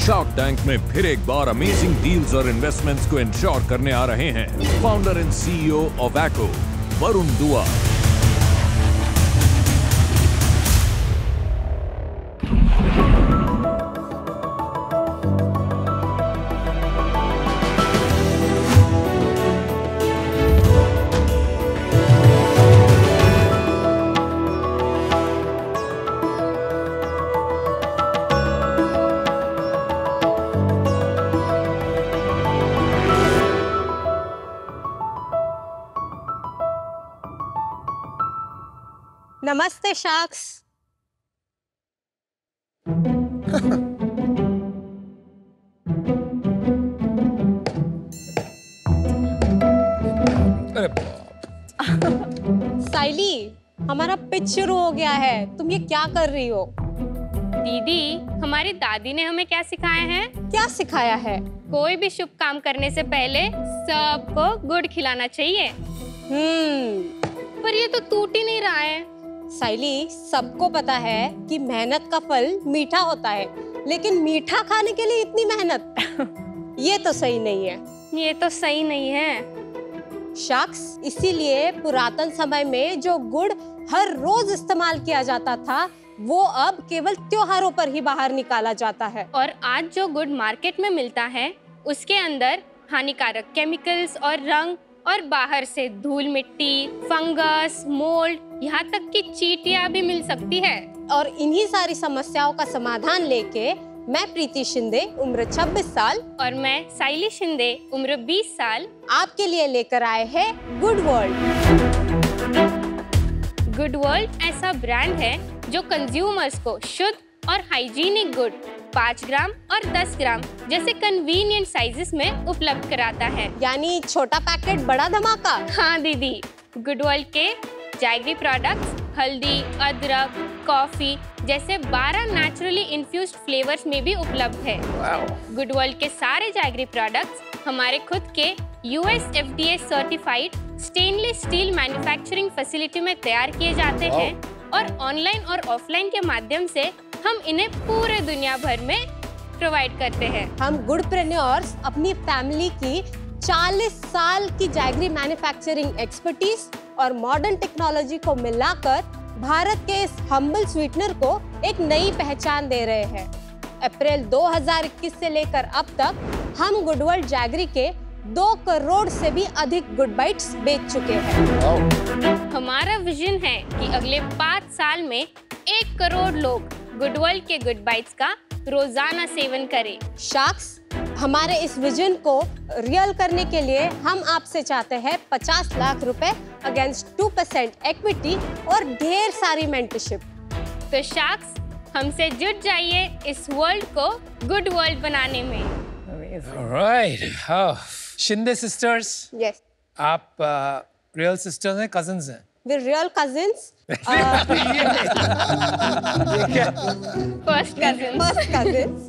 Shark tank में फिर एक बार अमेजिंग डील्स और इन्वेस्टमेंट्स को इंश्योर करने आ रहे हैं फाउंडर एंड सीईओ ऑफ एक्को वरुण दुआ। नमस्ते शार्क्स। साइली, हमारा पिच शुरू हो गया है, तुम ये क्या कर रही हो? दीदी, हमारी दादी ने हमें क्या सिखाया है? क्या सिखाया है? कोई भी शुभ काम करने से पहले सबको गुड़ खिलाना चाहिए। पर ये तो टूट ही नहीं रहा है। साइली, सबको पता है कि मेहनत का फल मीठा होता है, लेकिन मीठा खाने के लिए इतनी मेहनत ये तो सही नहीं है। ये तो सही नहीं है शार्क्स, इसीलिए पुरातन समय में जो गुड़ हर रोज इस्तेमाल किया जाता था वो अब केवल त्योहारों पर ही बाहर निकाला जाता है। और आज जो गुड़ मार्केट में मिलता है उसके अंदर हानिकारक केमिकल्स और रंग और बाहर से धूल मिट्टी, फंगस, मोल्ड, यहाँ तक कि चींटियां भी मिल सकती है। और इन्हीं सारी समस्याओं का समाधान लेके मैं प्रीति शिंदे, उम्र 26 साल, और मैं साइली शिंदे, उम्र 20 साल, आपके लिए लेकर आए हैं गुड वर्ल्ड। गुड वर्ल्ड ऐसा ब्रांड है जो कंज्यूमर्स को शुद्ध और हाइजीनिक गुड़ 5 ग्राम और 10 ग्राम जैसे कन्वीनियंट साइजेस में उपलब्ध कराता है। यानी छोटा पैकेट बड़ा धमाका। हाँ दीदी, गुड वर्ल्ड के जैगरी प्रोडक्ट्स हल्दी, अदरक, कॉफी जैसे 12 नेचुरली इन्फ्यूज्ड फ्लेवर्स में भी उपलब्ध है। गुड वर्ल्ड के सारे जैगरी प्रोडक्ट्स हमारे खुद के US FDA certified stainless steel manufacturing facility में तैयार किए जाते हैं और ऑनलाइन और ऑफलाइन के माध्यम से हम इन्हें पूरे दुनिया भर में प्रोवाइड करते हैं। हम गुडप्रेन्योर्स अपनी फैमिली की 40 साल की जैगरी मैन्युफैक्चरिंग एक्सपर्टीज और मॉडर्न टेक्नोलॉजी को मिलाकर भारत के इस हम्बल स्वीटनर को एक नई पहचान दे रहे हैं। अप्रैल 2021 से लेकर अब तक हम गुड वर्ल्ड जैगरी के 2 करोड़ से भी अधिक गुड बाइट्स बेच चुके हैं। हमारा विजन है कि अगले 5 साल में 1 करोड़ लोग गुड वर्ल्ड के गुड बाइट्स का रोजाना सेवन करें। शार्क्स, हमारे इस विजन को रियल करने के लिए हम आपसे चाहते हैं 50 लाख रुपए अगेंस्ट 2% इक्विटी और ढेर सारी मेंटरशिप। तो शार्क्स, हमसे जुट जाइए इस वर्ल्ड को गुड वर्ल्ड बनाने में। Alright, Shinde sisters. Yes. आप रियल सिस्टर्स हैं, कजिन्स हैं? We're real cousins. First cousin. First cousins.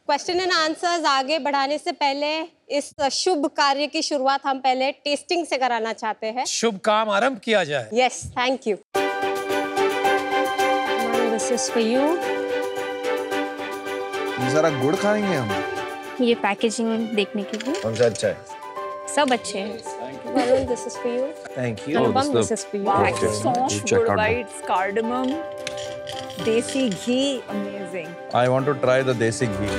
Question and answers आगे बढ़ाने से पहले इस शुभ कार्य की शुरुआत हम पहले टेस्टिंग से कराना चाहते हैं। शुभ काम आरंभ किया जाए। Yes, thank you. This is for you. ये सारा गुड़ खाएंगे हम? ये पैकेजिंग देखने के लिए। कौन सा अच्छा है? सब अच्छे हैं। Varun, this is for you. Thank you. Anupam, this is for you. Okay. Soft Check good out. bites, cardamom, desi ghee, amazing. I want to try the desi ghee.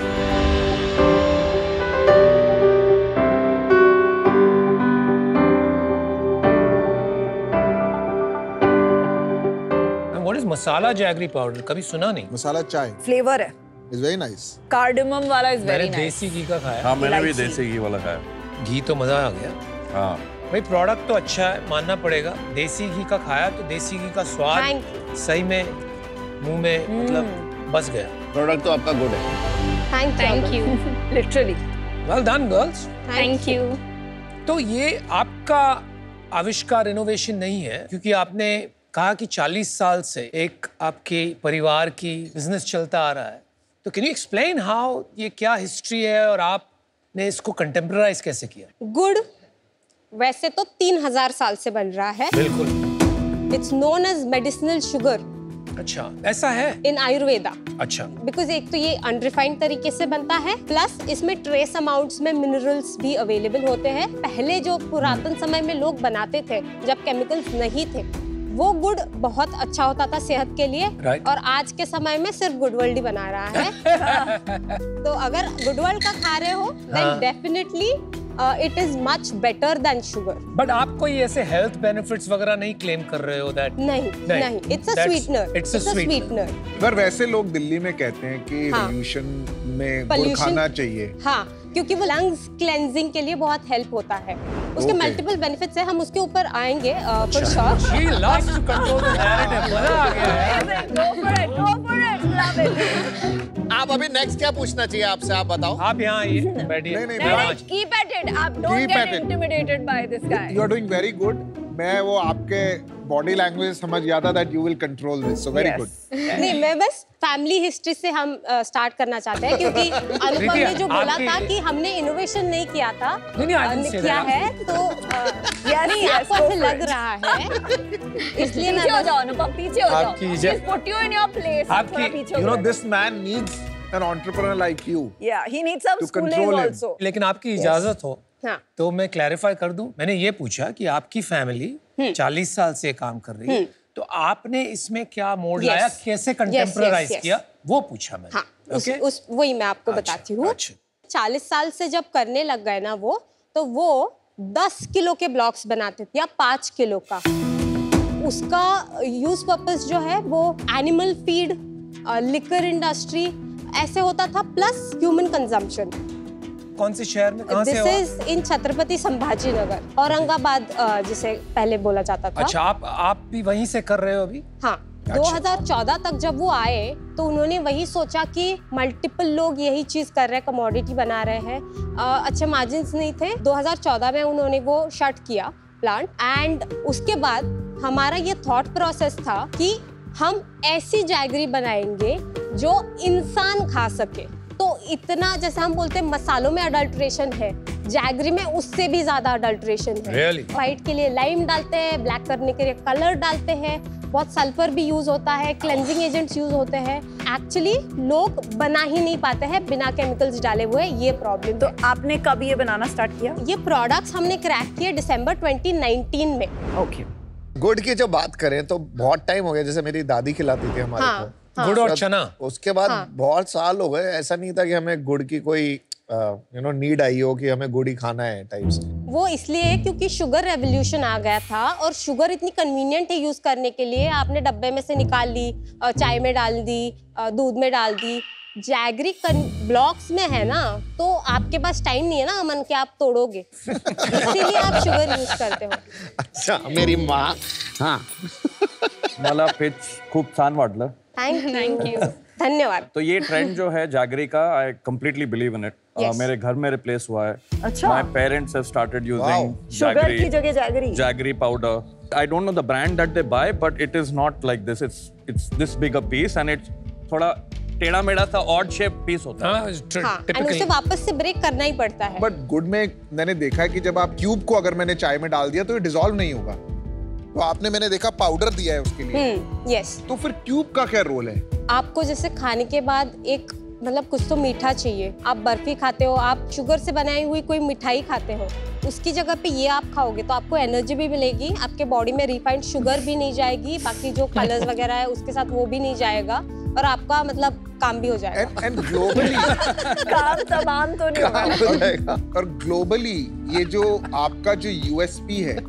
And what is masala jaggery powder? कभी सुना नहीं। मसाला चाय. Flavor है। It's very nice. Cardamom वाला is very मैंने nice. देसी घी का खाया। हाँ, मैंने भी इलायची। देसी घी वाला खाया. घी तो मजा आ गया। हाँ. भाई प्रोडक्ट तो अच्छा है, मानना पड़ेगा। देसी घी का खाया तो देसी घी का Thank स्वाद सही में मुंह में मतलब बस गया। प्रोडक्ट तो आपका गुड है. Thank you. Literally. Well done girls. Thank you. तो ये आपका आविष्कार इनोवेशन नहीं है, क्योंकि आपने कहा कि 40 साल से एक आपके परिवार की बिजनेस चलता आ रहा है। तो कैन यू एक्सप्लेन हाउ ये क्या हिस्ट्री है और आपने इसको कंटेम्परराइज कैसे किया? गुड़ वैसे तो 3000 साल से बन रहा है। बिल्कुल। It's known as medicinal sugar अच्छा, ऐसा है इन आयुर्वेदा। अच्छा, बिकॉज एक तो ये अनरिफाइंड तरीके से बनता है, प्लस इसमें ट्रेस अमाउंट्स में मिनरल्स भी अवेलेबल होते हैं। पहले जो पुरातन समय में लोग बनाते थे, जब केमिकल्स नहीं थे, वो गुड़ बहुत अच्छा होता था सेहत के लिए। Right. और आज के समय में सिर्फ गुड वर्ल्ड ही बना रहा है। तो अगर गुड वर्ल्ड का खा रहे हो, then definitely it is much better than sugar. But आप कोई ऐसे हेल्थ बेनिफिट्स वगैरह नहीं क्लेम कर रहे हो दैट? नहीं, it's a sweetener. It's a sweetener. पर वैसे लोग दिल्ली में कहते हैं कि हाँ। पोल्यूशन में गुड़ खाना चाहिए। हाँ, क्योंकि वो लंग्स क्लेंजिंग के लिए बहुत हेल्प होता है। उसके Okay. मल्टीपल बेनिफिट्स है, हम उसके ऊपर आएंगे for sure. She loves to control the narrative. मजा आ गया है। Go for it, go for it, love it. आप अभी नेक्स्ट क्या पूछना चाहिए आपसे, आप बताओ। आप यहाँ आइए, बैठिए। नहीं, Direct, keep at it. आप don't Keep get at it. intimidated by this guy. You are doing very good. मैं वो आपके बॉडी लैंग्वेज समझ गया था that you will control this. So very Yes. good. नहीं, मैं बस फैमिली हिस्ट्री से हम स्टार्ट करना चाहते हैं, क्योंकि अनुपम ने जो बोला आपकी- था कि हमने इनोवेशन नहीं किया था, नहीं, I didn't say किया that. है, तो Yes, नहीं, yes, आपको go ऐसे for लग it. रहा है, इसलिए पीछे हो मैं जाओ अनुपम, पीछे हो जाओ। आपकी Just put you in your place. आपकी- थोड़ा पीछे हो You know जाओ। this man needs an entrepreneur like you. Yeah, he needs some To schooling control him. also. लेकिन आपकी इजाजत हो हाँ, तो मैं क्लैरिफाई कर दूं। मैंने ये पूछा कि आपकी फैमिली 40 साल से काम कर रही है, तो आपने इसमें क्या मोड़ Yes. लाया, कैसे कंटेम्पराइज yes. किया, वो पूछा मैंने। हाँ, Okay? उस वही मैं आपको बताती हूँ। अच्छा। 40 साल से जब करने लग गए ना वो, तो वो 10 किलो के ब्लॉक्स बनाते थे या 5 किलो का। उसका यूज पर्पस जो है वो एनिमल फीड, लिकर इंडस्ट्री ऐसे होता था, प्लस ह्यूमन कंजम्पशन। कौन से शहर में, कहाँ से दिस हो? इज इन छत्रपति संभाजी नगर, औरंगाबाद, जिसे पहले बोला जाता था। अच्छा, आप भी वहीं से कर रहे हो अभी? हाँ, 2014 तक जब वो आए तो उन्होंने वही सोचा कि मल्टीपल लोग यही चीज कर रहे हैं, कमोडिटी बना रहे हैं, अच्छे मार्जिन्स नहीं थे। 2014 में उन्होंने वो शट किया प्लांट, एंड उसके बाद हमारा ये थॉट प्रोसेस था कि हम ऐसी जैगरी बनाएंगे जो इंसान खा सके। तो इतना, जैसे हम बोलते हैं मसालों में अडल्ट्रेशन है, जैगरी में उससे भी ज्यादा अडल्ट्रेशन है। Really? व्हाइट के लिए लाइम डालते हैं, ब्लैक करने के लिए कलर डालते हैं, बहुत सल्फर भी यूज होता है, क्लेंजिंग एजेंट्स यूज होते हैं। एक्चुअली लोग बना ही नहीं पाते हैं बिना केमिकल्स डाले हुए, ये प्रॉब्लम। तो आपने कब ये बनाना स्टार्ट किया? ये प्रोडक्ट्स हमने क्रैक किए दिसंबर 2019 में। ओके। गुड़ की जब बात करें तो बहुत टाइम हो गया, जैसे मेरी दादी खिलाती थी हमारे हाँ, को। गुड़ और चना। उसके बाद हाँ। बहुत साल हो गए, ऐसा नहीं था कि हमें गुड़ की कोई नीड आई हो कि हमें गुड़ ही खाना है टाइप से। वो इसलिए है क्योंकि शुगर रेवोल्यूशन आ गया था, और शुगर इतनी कन्वीनियंट है यूज करने के लिए। आपने डब्बे में से निकाल ली, चाय में डाल दी, दूध में डाल दी। जैगरी ब्लॉक्स में है ना, तो आपके पास टाइम नहीं है ना अमन कि आप तोड़ोगे, इसीलिए आप शुगर यूज करते हो। अच्छा, मेरी माँ। हाँ, मला पिच खूप छान वाटलं। थैंक यू, धन्यवाद। तो ये ट्रेंड जो है जैगरी का, I completely believe in it. Yes. मेरे घर में रिप्लेस हुआ है। अच्छा। My parents have started using sugar की जगह jaggery. Jaggery powder. I don't know the brand that they buy, but it is not like this. It's this big a piece and it's थोड़ा टेढ़ा मेढ़ा सा odd shape piece होता है। हाँ, and उसे वापस से ब्रेक करना ही पड़ता है। बट गुड़ में मैंने देखा है कि जब आप क्यूब को अगर मैंने चाय में डाल दिया तो ये डिसॉल्व नहीं होगा। तो आपने, मैंने देखा, पाउडर दिया है उसके लिए। यस। तो फिर क्यूब का क्या रोल है? आपको जैसे खाने के बाद एक मतलब कुछ तो मीठा चाहिए। आप बर्फी खाते हो, आप शुगर से बनाई हुई कोई मिठाई खाते हो, उसकी जगह पे ये आप खाओगे तो आपको एनर्जी भी मिलेगी, आपके बॉडी में रिफाइंड शुगर भी नहीं जाएगी, बाकी जो कलर्स वगैरह है उसके साथ वो भी नहीं जाएगा, और आपका मतलब काम भी हो जाएगा। एंड ग्लोबली काम तमाम तो नहीं होगा। हो जाएगा। और ग्लोबली ये जो आपका जो यूएसपी है,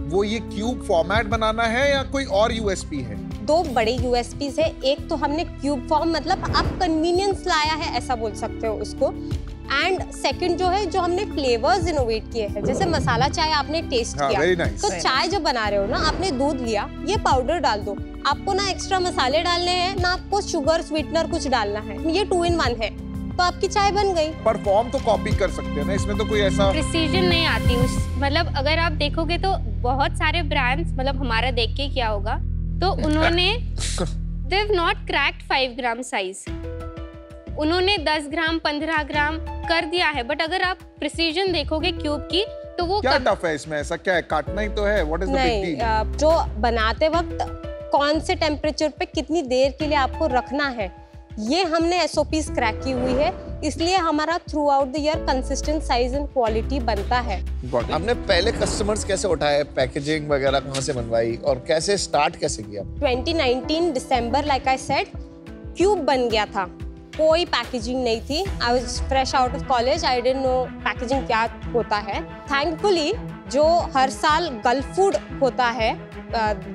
वो ये क्यूब फॉर्मेट बनाना है या कोई और यूएसपी है? दो बड़े यूएसपीज है। एक तो हमने क्यूब फॉर्म, मतलब आप कन्वीनियंस लाया है ऐसा बोल सकते हो उसको, एंड सेकंड जो है, जो हमने फ्लेवर्स इनोवेट किए हैं। जैसे मसाला चाय आपने टेस्ट हाँ, किया, very nice. तो चाय जब बना रहे हो ना, आपने दूध लिया, ये पाउडर डाल दो, आपको ना एक्स्ट्रा मसाले डालने हैं ना आपको शुगर स्वीटनर कुछ डालना है, ये 2 in 1 है, तो आपकी चाय बन गई। परफॉर्म तो कॉपी कर सकते हैं ना, इसमें तो कोई ऐसा प्रिसीजन नहीं आती उस, मतलब अगर आप देखोगे तो बहुत सारे ब्रांड्स, मतलब हमारा देख के क्या होगा, तो उन्होंने they have not cracked 5 gram size, उन्होंने 10 ग्राम 15 ग्राम कर दिया है। बट अगर आप प्रिसीजन देखोगे क्यूब की, तो वो क्या टफ है इसमें? ऐसा क्या है? काटना ही तो है। व्हाट इज द बिग नहीं, डील? जो बनाते वक्त कौन से टेम्परेचर पे कितनी देर के लिए आपको रखना है, ये हमने SOPs क्रैक की हुई है, इसलिए हमारा through out the year consistent size and quality बनता है। आपने पहले कस्टमर्स कैसे उठाए, पैकेजिंग वगैरह कहाँ से बनवाई और कैसे स्टार्ट कैसे किया? 2019 दिसंबर, लाइक आई सेड, क्यूब बन गया था, कोई पैकेजिंग नहीं थी। I was fresh out of college, I didn't know packaging क्या होता है। थैंकफुली जो हर साल गल्फ फूड होता है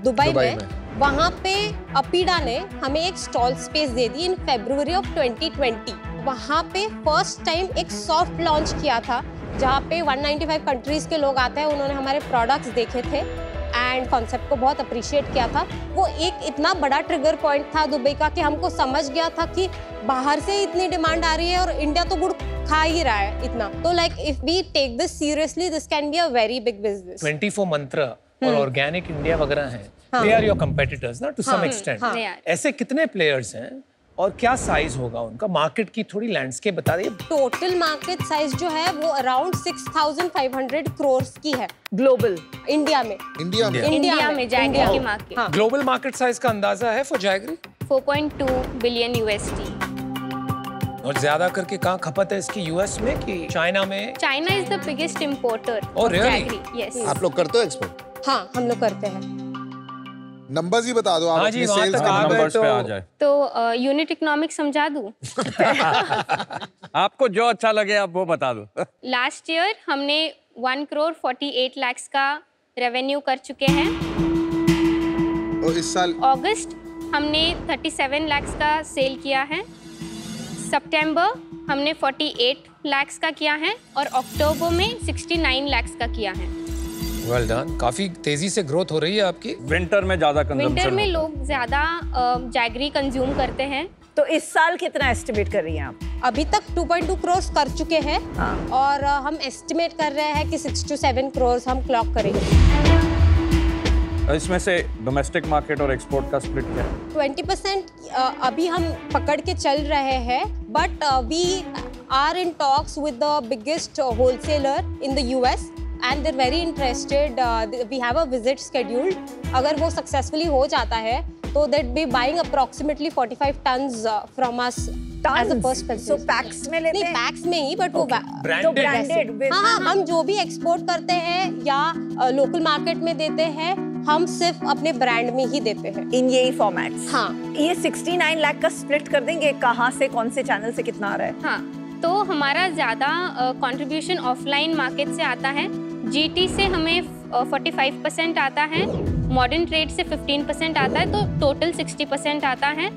दुबई में, वहाँ पे अपीडा ने हमें एक stall space they the in February of 2020। वहाँ पे फर्स्ट टाइम एक सॉफ्ट लॉन्च किया था, जहाँ पे 195 कंट्रीज के लोग आते हैं। उन्होंने हमारे प्रोडक्ट्स देखे थे एंड कॉन्सेप्ट को बहुत अप्रिशिएट किया था। वो एक इतना बड़ा ट्रिगर पॉइंट था दुबई का कि हमको समझ गया था कि बाहर से इतनी डिमांड आ रही है और इंडिया तो गुड़ खा ही रहा है इतना। तो like if we take this seriously, this can be a very big business. 24 Mantra और ऑर्गेनिक इंडिया वगैरह हैं, दे आर योर कंपेटिटर्स ना टू सम एक्सटेंट। ऐसे कितने प्लेयर्स हैं और क्या साइज होगा उनका? मार्केट की थोड़ी लैंडस्केप बता दीजिए। टोटल मार्केट साइज जो है वो अराउंड 6,500 करोड़ की है ग्लोबल, इंडिया में। इंडिया में जैगरी की मार्केट। ग्लोबल मार्केट साइज का अंदाजा है फॉर जैगरी? 4.2 billion USD। और ज्यादा करके कहाँ खपत है इसकी, यूएस में कि चाइना में? China is the biggest importer of jaggery. Yes. आप लोग करते हो एक्सपोर्ट? हाँ, हम लोग करते हैं। नंबर्स ही बता दो आप। हाँ जी, अपने वहाँ सेल्स तक आ गए नंबर्स पे आ जाए तो यूनिट इकोनॉमिक्स समझा दूं? आपको जो अच्छा लगे आप वो बता दो। लास्ट ईयर हमने 1 करोड़ 48 लाख का रेवेन्यू कर चुके हैं। और इस साल अगस्त हमने 37 लाख का सेल किया है। सितंबर हमने 48 लाख का किया है और अक्टूबर में 69 लाख का किया है। Well done. काफी तेजी से ग्रोथ हो रही है आपकी। विंटर में ज्यादा कंजम्पशन, विंटर में लोग ज्यादा जैगरी कंज्यूम करते हैं। तो इस साल कितना एस्टिमेट कर रही हैं आप? अभी तक 2.2 करोड़ कर चुके हैं और हम एस्टिमेट कर रहे हैं कि 6 to 7 करोड़ हम क्लॉक करेंगे। इसमें से डोमेस्टिक मार्केट और एक्सपोर्ट का स्प्लिट क्या है? 20% अभी हम पकड़ के चल रहे हैं, but we are in talks with the biggest wholesaler in the US and they're very interested. We have a visit scheduled. अगर वो successfully हो जाता है तो they'd be buying approximately 45 tons from us as a first purchase. So packs में लेते हैं? नहीं, packs में ही, but वो ब्रांडेड। हाँ, हम जो भी एक्सपोर्ट करते हैं या लोकल मार्केट में देते हैं, हम सिर्फ अपने ब्रांड में ही देते हैं इन यही फॉर्मेट्स। हाँ। ये 69 लाख का स्प्लिट कर देंगे, कहाँ से, कौन से चैनल से कितना आ रहा है? हाँ, तो हमारा ज़्यादा कंट्रीब्यूशन ऑफलाइन मार्केट से आता है। GT से हमें 45% आता है, मॉडर्न ट्रेड से 15% आता है, तो टोटल 60% आता है।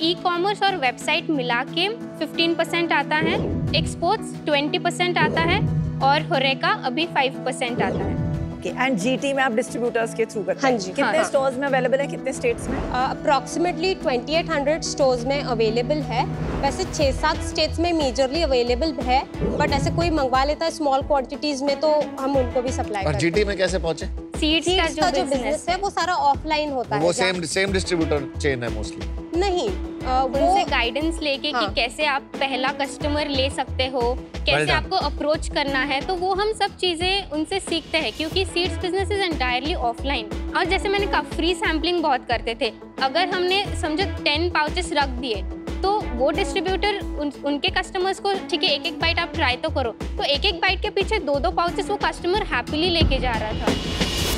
ई-कॉमर्स और वेबसाइट मिला के 15% आता है, एक्सपोर्ट्स 20% आता है और होरेका अभी 5% आता है। एंड GT में आप डिस्ट्रीब्यूटर्स के थ्रू करते हैं? हाँ जी। कितने स्टोर्स में अवेलेबल है, कितने स्टेट्स में? अप्रॉक्सीमेटली 2800 स्टोर्स में अवेलेबल है। वैसे 6-7 स्टेट्स में मेजरली अवेलेबल है, बट ऐसे कोई मंगवा लेता है स्मॉल क्वांटिटीज में तो हम उनको भी सप्लाई करते हैं। और GT में कैसे पहुंचे? सीड्स का जो बिजनेस है वो सारा ऑफलाइन होता है। वो सेम डिस्ट्रीब्यूटर चेन है मोस्टली? नहीं, उनसे गाइडेंस लेके कि कैसे आप पहला कस्टमर ले सकते हो, कैसे आपको अप्रोच करना है, तो वो हम सब चीजें उनसे सीखते हैं, क्योंकि seeds business is entirely offline. और जैसे मैंने कहा, फ्री सैम्पलिंग बहुत करते थे। अगर हमने समझो 10 पाउचेस रख दिए तो वो डिस्ट्रीब्यूटर उनके कस्टमर्स को, ठीक है, एक बाइट आप ट्राई तो करो, तो एक बाइट के पीछे 2 पाउचेस वो कस्टमर हैप्पीली लेके जा रहा था।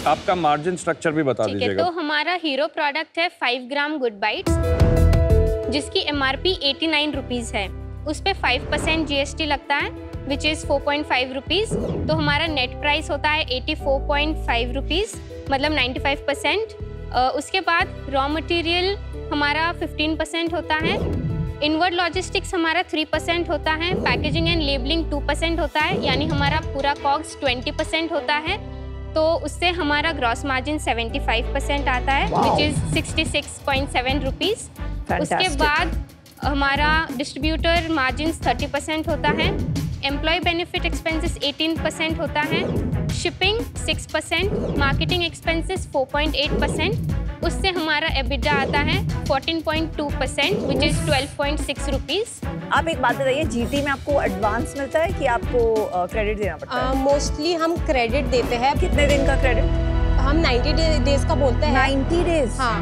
आपका मार्जिन स्ट्रक्चर भी बता दीजिएगा। तो हमारा हीरो प्रोडक्ट है 5 ग्राम गुड बाइट्स, जिसकी MRP 89 रुपीज़ है। उस पे 5% GST लगता है, विच इज़ 4.5 रुपीज़। तो हमारा नेट प्राइस होता है 84.5 रुपीज़, मतलब 95%। उसके बाद रॉ मटेरियल हमारा 15% होता है, इनवर्ड लॉजिस्टिक्स हमारा 3% होता है, पैकेजिंग एंड लेबलिंग 2% होता है, यानी हमारा पूरा कॉग्स 20% होता है। तो उससे हमारा ग्रॉस मार्जिन 75% आता है, विच इज़ 66.7 रुपीज़। उसके बाद हमारा डिस्ट्रीब्यूटर मार्जिन 30% होता है, एम्प्लॉय बेनिफिट एक्सपेंसेस 18% होता है, शिपिंग 6%, मार्केटिंग एक्सपेंसेस 4.8%। उससे हमारा EBITDA आता है 14.2%, विच इज़ 12.6 रुपीज़। आप एक बात बताइए, GT में आपको एडवांस मिलता है कि आपको क्रेडिट देना पड़ता है? मोस्टली हम क्रेडिट देते हैं। कितने दिन का क्रेडिट? हम 90 डेज का बोलते हैं। 90 डेज? हाँ।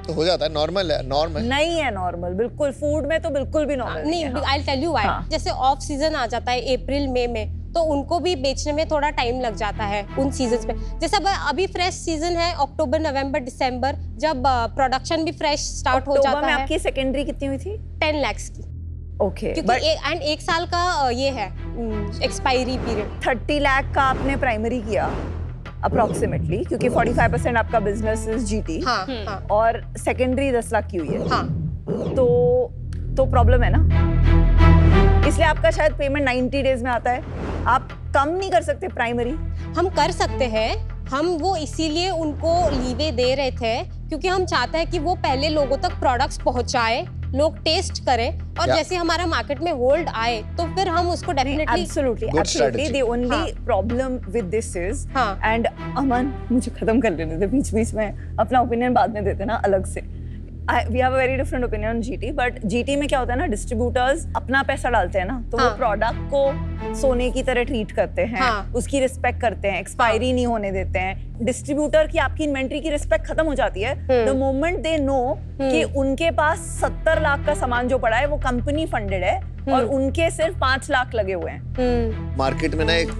तो हो जाता है, नॉर्मल है, नॉर्म है। नहीं है नॉर्मल, बिल्कुल फूड में तो बिल्कुल भी नॉर्मल नहीं, आई टेल यू व्हाई। जैसे ऑफ सीजन आ जाता है अप्रैल मई में, तो उनको भी बेचने में थोड़ा टाइम लग जाता है उन सीजन्स पे। जैसे अभी फ्रेश सीजन है अक्टूबर नवंबर दिसंबर, जब प्रोडक्शन भी फ्रेश स्टार्ट हो जाता है। आपकी सेकेंडरी कितनी हुई थी? 10 लाख की। ओके, क्योंकि एक साल का ये है एक्सपायरी पीरियड। 30 लाख का आपने प्राइमरी किया अप्रोक्सीमेटली, क्योंकि 45% आपका बिजनेस इज जीटी। हाँ। और सेकेंडरी 10 लाख की हुई है। हाँ। तो प्रॉब्लम है ना, इसलिए आपका शायद पेमेंट 90 डेज में आता है। आप कम नहीं कर सकते प्राइमरी? हम कर सकते हैं, हम वो इसीलिए उनको लीवे दे रहे थे क्योंकि हम चाहते हैं कि वो पहले लोगों तक प्रोडक्ट्स पहुंचाए, लोग टेस्ट करें, और जैसे हमारा मार्केट में होल्ड आए तो फिर हम उसको definitely absolutely the only problem with this is, and Aman मुझे खत्म कर लेने दे, बीच में अपना ओपिनियन बाद में देते ना अलग से। We have a very different opinion on GT, but GT में क्या होता है ना, डिस्ट्रीब्यूटर्स अपना पैसा डालते हैं ना, तो वो प्रोडक्ट को सोने की तरह ट्रीट करते हैं, उसकी रिस्पेक्ट करते हैं, एक्सपायरी नहीं होने देते हैं। डिस्ट्रीब्यूटर की आपकी इन्वेंट्री की रिस्पेक्ट खत्म हो जाती है द मोमेंट दे नो कि उनके पास 70 लाख का सामान जो पड़ा है वो कंपनी फंडेड है और उनके सिर्फ 5 लाख लगे हुए हैं। मार्केट में ना एक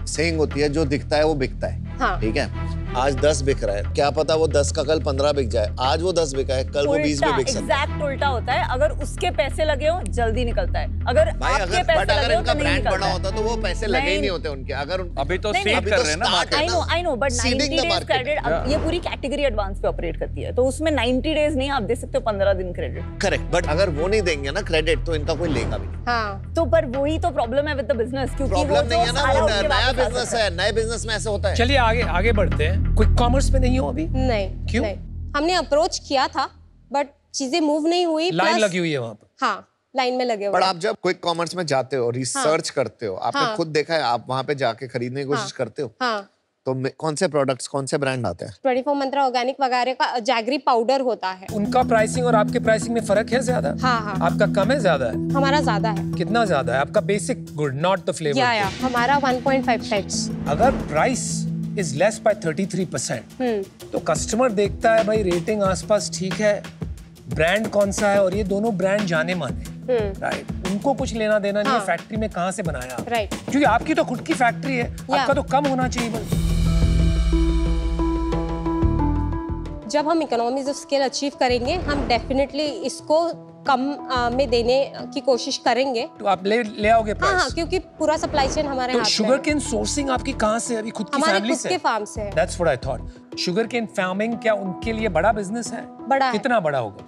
सेइंग होती है, जो दिखता है वो बिकता है। ठीक है, आज 10 बिक रहा है, क्या पता वो 10 का कल 15 बिक जाए। आज वो 10 बिका है, कल वो 20 भी बिक सकता है। एग्जैक्ट उल्टा होता है, अगर उसके पैसे लगे हो जल्दी निकलता है, अगर आपके पैसे लगे हो तो नहीं निकलता। बड़ा होता तो वो पैसे लगे ही नहीं होते उनके। अगर अभी तो सीड कर रहे हैं ना, I know but 90 days credit, ये पूरी कैटेगरी एडवांस पे ऑपरेट करती है, तो उसमें 90 डेज नहीं, आप दे सकते हो 15 दिन क्रेडिट। करेक्ट, बट अगर वो नहीं देंगे ना क्रेडिट तो इनका कोई लेगा भी नहीं। तो पर वही तो प्रॉब्लम है विद द बिजनेस, क्योंकि प्रॉब्लम नहीं है ना, वो नया बिजनेस है, नए बिजनेस में ऐसे होता है। चलिए आगे बढ़ते हैं। क्विक कॉमर्स में नहीं हो अभी? नहीं। क्यों? नहीं। हमने अप्रोच किया था बट चीजें मूव नहीं हुई। लाइन लगी हुई है वहाँ पर। हाँ, लाइन में लगे हुए। पर आप जब क्विक कॉमर्स में जाते हो, रिसर्च करते हो, आपने खुद देखा है, आप वहाँ पे जाके खरीदने की कोशिश करते हो, तो कौन से प्रोडक्ट्स, कौन से ब्रांड आते हैं? 24 मंत्रा ऑर्गेनिक वगैरह का जैगरी पाउडर होता है। उनका प्राइसिंग और आपके प्राइसिंग में फर्क है ज्यादा? हाँ। आपका कम है ज्यादा है? हमारा ज्यादा है। कितना ज्यादा है? आपका basic good, not the flavour. या हमारा 1.5 टाइप्स। अगर प्राइस इज लेस बाय 33%, तो कस्टमर देखता है भाई रेटिंग आसपास ठीक है, ब्रांड कौन सा है, और ये दोनों ब्रांड जाने माने, राइट? उनको कुछ लेना देना नहीं है फैक्ट्री में कहाँ से बनाया, राइट? क्योंकि आपकी तो खुद की फैक्ट्री है, आपका तो कम होना चाहिए बस। जब हम इकोनॉमीज ऑफ स्केल अचीव करेंगे, हम डेफिनेटली इसको कम में देने की कोशिश करेंगे। तो आप ले आओगे प्राइस? हाँ, क्योंकि पूरा सप्लाई चेन हमारे हाथ में है। शुगर केन सोर्सिंग आपकी कहाँ से? अभी खुद की फैमिली से? हमारे खुद के फार्म से है। That's what I thought. Sugar cane farming क्या उनके लिए बड़ा बिजनेस है? बड़ा है। कितना बड़ा होगा?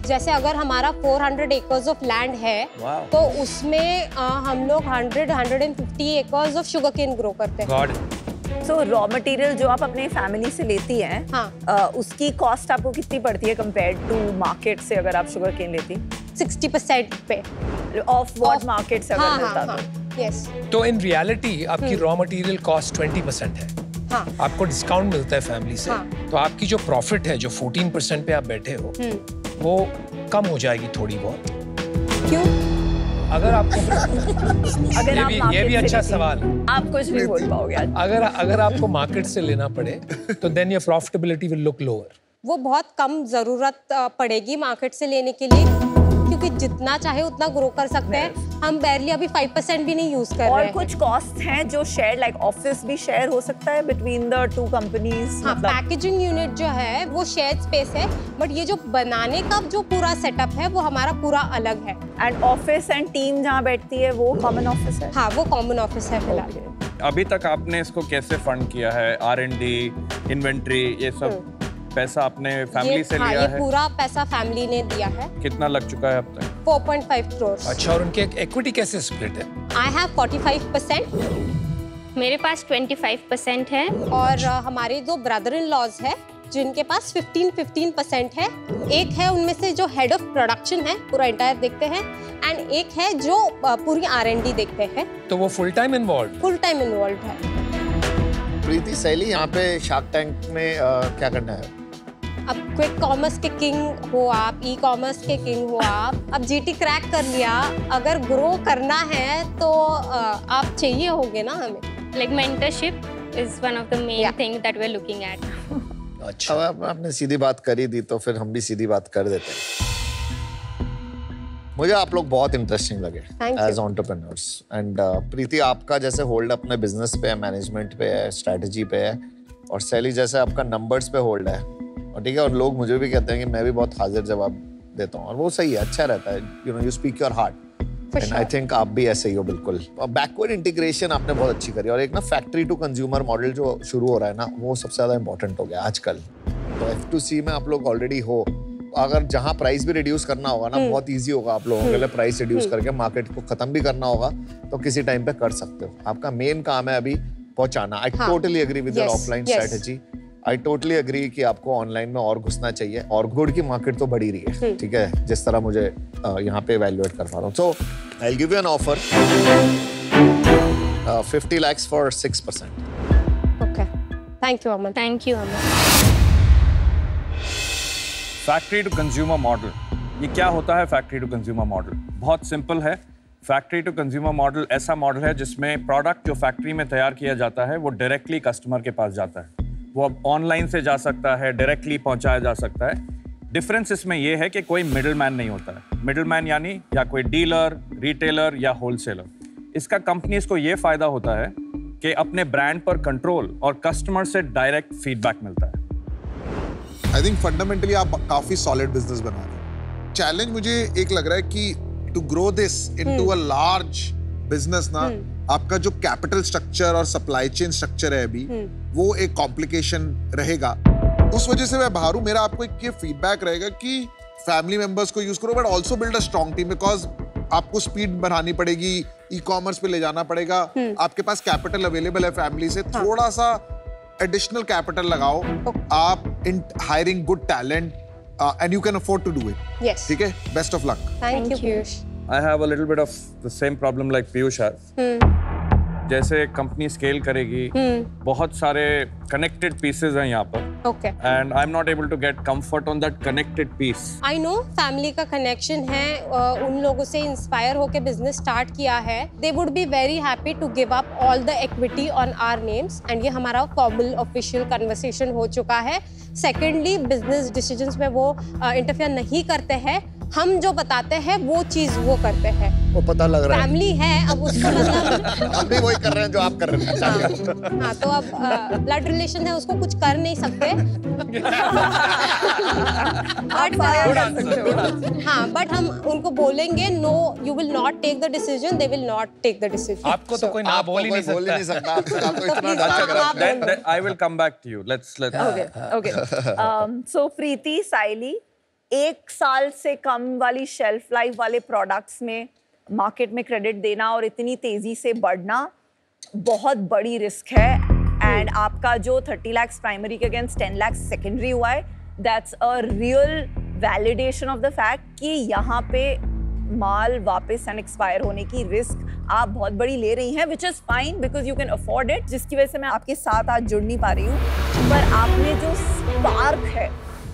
जैसे अगर हमारा 400 एकर्स ऑफ लैंड है, तो उसमें हम लोग 100-150 acres of sugar cane grow करते हैं। गॉड। सो रॉ मटेरियल जो आप अपने फैमिली से लेती हैं, उसकी कॉस्ट आपको कितनी पड़ती है कंपेयर्ड टू मार्केट से, अगर आप शुगर केन लेती? 60% पे ऑफ व्हाट मार्केट से अगर मिलता तो? यस। तो इन रियलिटी आपकी रॉ मटेरियल कॉस्ट 20% है। आपको डिस्काउंट मिलता है फैमिली से, तो आपकी जो प्रॉफिट है, जो 14% पे आप बैठे हो, वो कम हो जाएगी थोड़ी बहुत। क्यों? अगर आपको अगर ये भी अच्छा सवाल है। आप कुछ नहीं बोल पाओगे आज। अगर आपको मार्केट से लेना पड़े तो then your profitability will look lower. वो बहुत कम जरूरत पड़ेगी मार्केट से लेने के लिए, क्योंकि जितना चाहे उतना ग्रो कर सकते हैं। हम बैरली अभी 5% भी नहीं यूज कर रहे हैं। और कुछ कॉस्ट हैं जो शेयर, लाइक ऑफिस भी शेयर हो सकता है बिटवीन द टू कंपनीज। हाँ, पैकेजिंग यूनिट जो है वो शेयर स्पेस है, बट ये जो बनाने का जो पूरा सेटअप है वो हमारा पूरा अलग है। एंड ऑफिस एंड टीम जहाँ बैठती है वो कॉमन ऑफिस है? हाँ, वो कॉमन ऑफिस है फिलहाल। अभी तक आपने इसको कैसे फंड किया है? R&D, इन्वेंट्री, ये सब पैसा आपने फैमिली से लिया है? ये पूरा पैसा फैमिली ने दिया है। कितना लग चुका है अब तक? 4.5 करोड़। अच्छा, और उनके इक्विटी कैसे स्प्लिट है? I have 45%। मेरे पास 25% है। और हमारे दो ब्रदर इन लॉज है जिनके पास 15% है। एक है उनमें से जो हेड ऑफ प्रोडक्शन है, पूरा एंटायर देखते हैं, एंड एक है जो पूरी R&D देखते हैं। तो वो full time involve? Full time involve है। प्रीति सैली, यहाँ पे शार्क टैंक में क्या करना है? अब क्विक कॉमर्स के किंग हो आप, ई कॉमर्स के किंग हो आप, अब जीटी क्रैक कर लिया, अगर ग्रो करना है तो आप चाहिए होगे ना हमें। Like mentorship, is one of the main things that we're looking at. अच्छा, अब आपने सीधी बात कर ही दी तो फिर हम भी सीधी बात कर देते हैं। मुझे आप लोग बहुत इंटरेस्टिंग लगे एज एंटरप्रेन्योर्स एंड प्रीति आपका जैसे होल्ड अपने बिजनेस पे है, मैनेजमेंट पे है, स्ट्रेटजी पे है, और सैली जैसे आपका नंबर्स पे होल्ड है, और ठीक है, और लोग मुझे भी कहते हैं कि मैं भी बहुत हाजिर जवाब देता हूँ, और वो सही है, अच्छा रहता है, you know, you speak your heart, and I think आप भी ऐसे ही हो बिल्कुल। बैकवर्ड इंटीग्रेशन आपने बहुत अच्छी करी, और एक ना फैक्ट्री टू कंज्यूमर मॉडल जो शुरू हो रहा है ना, वो सबसे ज्यादा इंपॉर्टेंट हो गया आजकल। तो F2C में आप लोग ऑलरेडी हो, अगर जहां प्राइस भी रिड्यूस करना होगा ना, बहुत इजी होगा आप लोगों के लिए, प्राइस रिड्यूस करके मार्केट को खत्म भी करना होगा तो किसी टाइम पे कर सकते हो। आपका मेन काम है अभी पहुंचाना। I totally agree with your offline strategy. I totally agree कि आपको ऑनलाइन में और घुसना चाहिए, और गुड़ की मार्केट तो बढ़ी रही है, ठीक है, जिस तरह मुझे यहाँ पे इवैल्यूएट कर पा रहा हूँ। So I will give you an offer 50 lakhs for 6%. Okay. Thank you, Aman. Thank you, Aman. Factory to consumer model, ये क्या होता है? फैक्ट्री टू कंज्यूमर मॉडल बहुत सिंपल है। फैक्ट्री टू कंज्यूमर मॉडल ऐसा मॉडल है जिसमें प्रोडक्ट जो फैक्ट्री में तैयार किया जाता है वो डायरेक्टली कस्टमर के पास जाता है। वो अब ऑनलाइन से जा सकता है, डायरेक्टली पहुंचाया जा सकता है। डिफरेंस इसमें यह है कि कोई मिडिल मैन नहीं होता है। मिडिल मैन यानी या कोई डीलर, रिटेलर या होलसेलर। इसका कंपनीज को ये फायदा होता है कि अपने ब्रांड पर कंट्रोल और कस्टमर से डायरेक्ट फीडबैक मिलता है। आई थिंक फंडामेंटली आप काफी सॉलिड बिजनेस बना रहे हैं। चैलेंज मुझे एक लग रहा है कि to grow this into a large business ना, आपका जो कैपिटल स्ट्रक्चर और सप्लाई चेन स्ट्रक्चर है अभी, वो एक कॉम्प्लिकेशन रहेगा। उस वजह से मैं बाहर हूं। मेरा आपको एक ये फीडबैक रहेगा कि फैमिली मेंबर्स को यूज करो, but also build a strong team, because आपको स्पीड बढ़ानी पड़ेगी, ई कॉमर्स पे ले जाना पड़ेगा। आपके पास कैपिटल अवेलेबल है फैमिली से, थोड़ा सा एडिशनल कैपिटल लगाओ आप in hiring good talent, and you can afford to do it. Yes. ठीक है, best of luck. Thank you, Piyush. I have a little bit of the same problem like Piyush has. जैसे company scale करेगी, बहुत सारे connected pieces हैं यहाँ पर, Okay. and I'm not able to get comfort on that connected piece. I know family का connection है, उन लोगों से इंस्पायर होकर बिजनेस स्टार्ट किया है। They would be very happy to give up all the equity on our names, and ये हमारा फॉर्मल ऑफिशियल कन्वर्सेशन हो चुका है। सेकेंडली, बिजनेस डिसीजंस में वो इंटरफेयर नहीं करते हैं। हम जो बताते हैं वो चीज वो करते हैं। वो पता लग रहा है। फैमिली है, अब उसका मतलब हम भी वही कर रहे हैं जो आप कर रहे हैं। हाँ, तो अब ब्लड रिलेशन है, उसको कुछ कर नहीं सकते। हाँ, बट हम उनको बोलेंगे no, you will not take the decision, they will not take the decision. आपको तो कोई ना बोल ही नहीं सकता। आपको इतना डर Then I will come back to you. Let's. Okay. So प्रीति, साइली, 1 साल से कम वाली शेल्फ लाइफ वाले प्रोडक्ट्स में मार्केट में क्रेडिट देना और इतनी तेजी से बढ़ना बहुत बड़ी रिस्क है। एंड आपका जो 30 lakhs प्राइमरी के अगेंस्ट 10 lakhs सेकेंडरी हुआ है, that's a real validation of the fact कि यहाँ पे माल वापस एंड एक्सपायर होने की रिस्क आप बहुत बड़ी ले रही हैं, which is fine because you can afford it, जिसकी वजह से मैं आपके साथ आज जुड़ नहीं पा रही हूँ। पर आपने जो स्पार्क है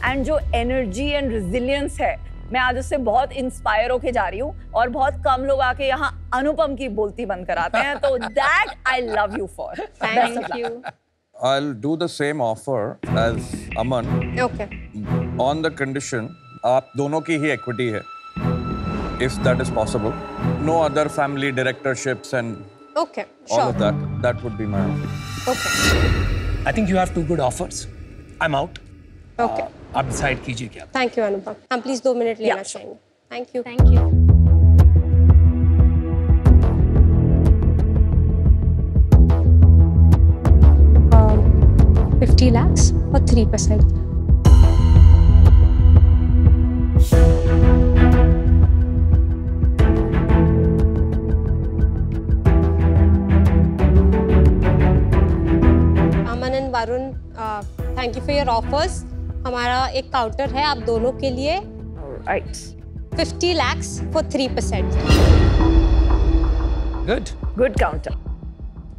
एंड जो एनर्जी एंड रेजिलियंस है, मैं आज उससे बहुत इंस्पायर होके जा रही हूँ। और बहुत कम लोग आके यहाँ अनुपम की बोलती बंद कराते हैं, तो that I love you for. Thank you. I'll do the same offer as Aman. Okay. On the condition आप दोनों की ही equity है, if that is possible. No other family directorships and Okay. all Sure. of that. That would be my offer. Okay. I think you have two good offers. I'm out. Okay. आप decide कीजिए क्या। Thank you अनुपम। हम please 2 minute लेना चाहेंगे। Thank you. Thank you. 50 lakhs or 3%? Aman and Varun, thank you for your offers. हमारा एक counter है आप दोनों के लिए। Right. 50 lakhs for 3%. Good counter.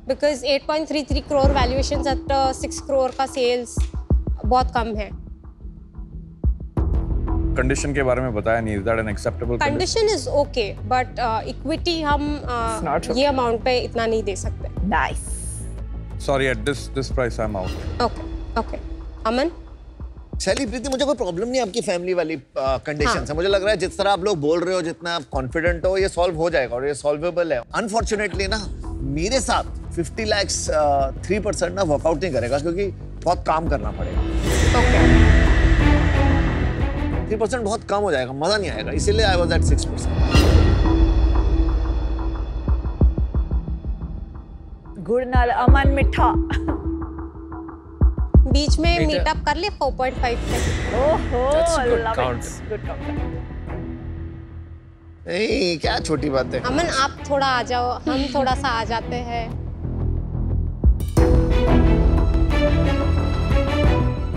Because 8.33 crore valuations at 6 crore का sales बहुत कम है। Condition के बारे में बताया नहीं. Is that an acceptable condition? Is okay, but equity हम ये amount पे इतना नहीं दे सकते. Nice. Sorry, at this price I'm out. Okay. अमन? शैली, प्रीति, मुझे कोई प्रॉब्लम नहीं आपकी फैमिली वाली कंडीशन से। मुझे लग रहा है जिस तरह आप लोग बोल रहे हो, जितना आप कॉन्फिडेंट हो, ये सॉल्व हो जाएगा और ये सॉल्वेबल है। अनफॉर्चुनेटली ना मेरे साथ 50 लाख 3% ना वर्कआउट नहीं करेगा, क्योंकि बहुत काम करना पड़ेगा। 3% बहुत कम हो जाएगा, मजा नहीं आएगा, इसीलिए आई वाज एट 6%। गुड़ नाल अमन मिठा। बीच में मीटअप कर ले 4.5 पे। ओहो, good love count. it. Good count. नहीं, क्या छोटी बात है। अमन आप थोड़ा आ जाओ, हम थोड़ा सा आ जाते हैं।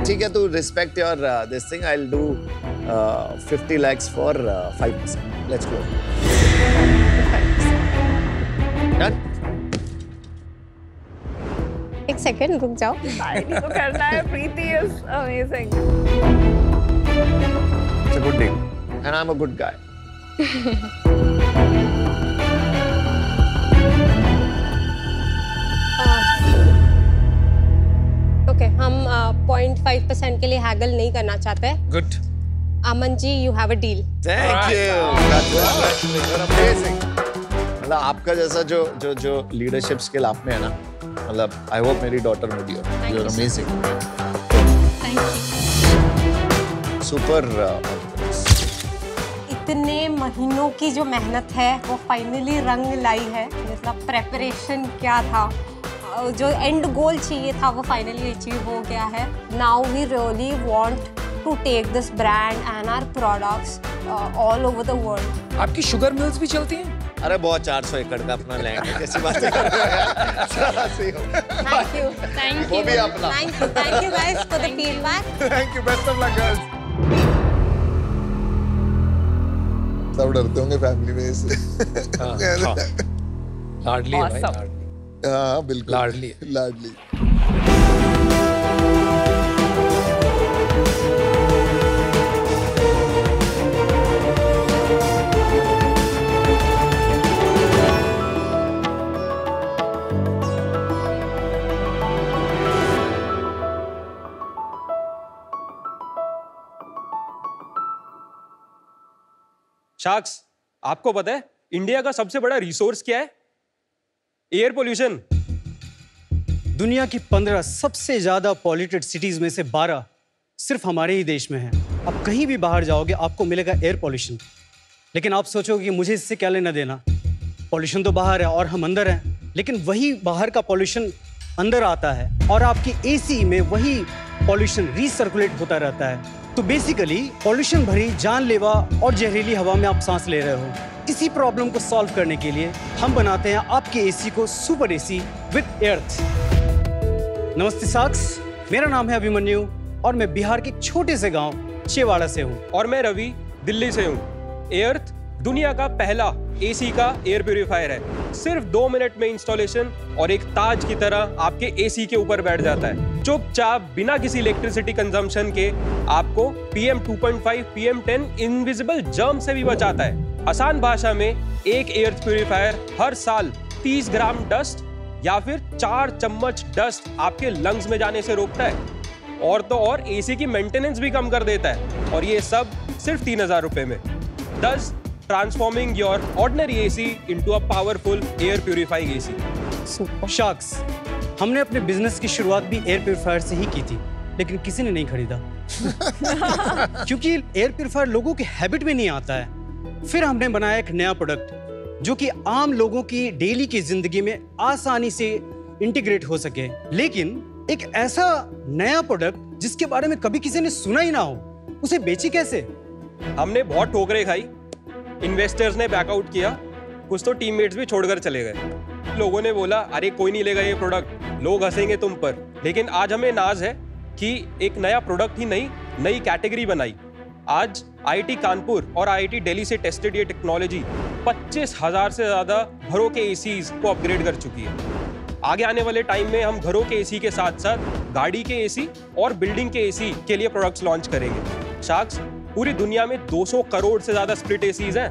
ठीक है, तो respect your this thing, I will do 50 lakhs for 5%. Let's go. Done? एक सेकंड रुक जाओ। शायरी तो करना है। प्रीति is amazing. It's a good deal. And I'm a good guy. Okay, हम 0.5% के लिए हैगल नहीं करना चाहते। Good. Aman ji, you have a deal. Thank you. You're amazing. मतलब आपका जैसा जो लीडरशिप स्किल आप में है ना, मतलब आई होप मेरी डॉटर में भी हो। You're amazing. सुपर। इतने महीनों की जो मेहनत है वो फाइनली रंग लाई है। मतलब प्रेपरेशन क्या था, जो एंड गोल चाहिए था वो फाइनली अचीव हो गया है। Now we really want to take this brand and our products all over the world. आपकी शुगर मिल्स भी चलती हैं? अरे बहुत 400 एकड़ का अपना लैंड है, कैसी बातें कर रहे हो यार। चलो सही हो। Thank you. वो भी अपना। Thank you guys for the feedback. Thank you, best of luck girls. सब डरते होंगे फैमिली में इससे। लाडली है भाई, लाडली। हाँ बिल्कुल, लाडली है। लाडली। शार्क्स, आपको पता है इंडिया का सबसे बड़ा रिसोर्स क्या है? Air pollution. दुनिया की 15 सबसे ज्यादा पॉल्यूटेड सिटीज में से 12 सिर्फ हमारे ही देश में हैं। अब कहीं भी बाहर जाओगे आपको मिलेगा एयर पोल्यूशन, लेकिन आप सोचोगे कि मुझे इससे क्या लेना देना, पॉल्यूशन तो बाहर है और हम अंदर हैं। लेकिन वही बाहर का पॉल्यूशन अंदर आता है और आपकी एसी में वही पॉल्यूशन रीसर्कुलेट होता रहता है। तो बेसिकली पॉल्यूशन भरी जानलेवा और जहरीली हवा में आप सांस ले रहे हो। इसी प्रॉब्लम को सॉल्व करने के लिए हम बनाते हैं आपके एसी को सुपर एसी विद एर्थ। नमस्ते शार्क्स, मेरा नाम है अभिमन्यु और मैं बिहार के एक छोटे से गांव चेवाड़ा से हूँ। और मैं रवि, दिल्ली से हूँ। एर्थ दुनिया का पहला एसी का एयर प्यूरिफायर है। सिर्फ 2 मिनट में इंस्टॉलेशन और एक ताज की तरह आपके एसी के ऊपर बैठ जाता है। चुपचाप बिना किसी इलेक्ट्रिसिटी कंजम्पशन के आपको PM 2.5 PM 10 इनविजिबल जर्म से भी बचाता है। आसान भाषा में एक एयर प्यूरिफायर हर साल 30 ग्राम डस्ट या फिर 4 चम्मच डस्ट आपके लंग्स में जाने से रोकता है। और तो और एसी की मेंटेनेंस भी कम कर देता है। और ये सब सिर्फ 3000 रुपए में। Thus transforming your ordinary AC into a powerful air purifying AC. Sharks, हमने अपने बिजनेस की शुरुआत भी एयर प्यूरिफायर से ही की थी, लेकिन किसी ने नहीं खरीदा क्योंकि एयर प्यूरिफायर लोगों के हैबिट में नहीं आता है। फिर हमने बनाया एक नया प्रोडक्ट जो कि आम लोगों की डेली की जिंदगी में आसानी से इंटीग्रेट हो सके, लेकिन एक ऐसा नया प्रोडक्ट जिसके बारे में कभी किसी ने सुना ही ना हो, उसे बेची कैसे? हमने बहुत ठोकरें खाई, इन्वेस्टर्स ने बैकआउट किया, कुछ तो टीममेट्स भी छोड़कर चले गए। लोगों ने बोला अरे कोई नहीं लेगा ये प्रोडक्ट, लोग हंसेंगे तुम पर। लेकिन आज हमें नाज है कि एक नया प्रोडक्ट ही नहीं, नई कैटेगरी बनाई। आज IIT कानपुर और IIT दिल्ली से टेस्टेड ये टेक्नोलॉजी 25,000 से ज्यादा घरों के एसीज को अपग्रेड कर चुकी है। आगे आने वाले टाइम में हम घरों के एसी के साथ साथ गाड़ी के एसी और बिल्डिंग के एसी के लिए प्रोडक्ट्स लॉन्च करेंगे। शार्क्स, पूरी दुनिया में 200 करोड़ से ज्यादा स्प्लिट एसीज हैं।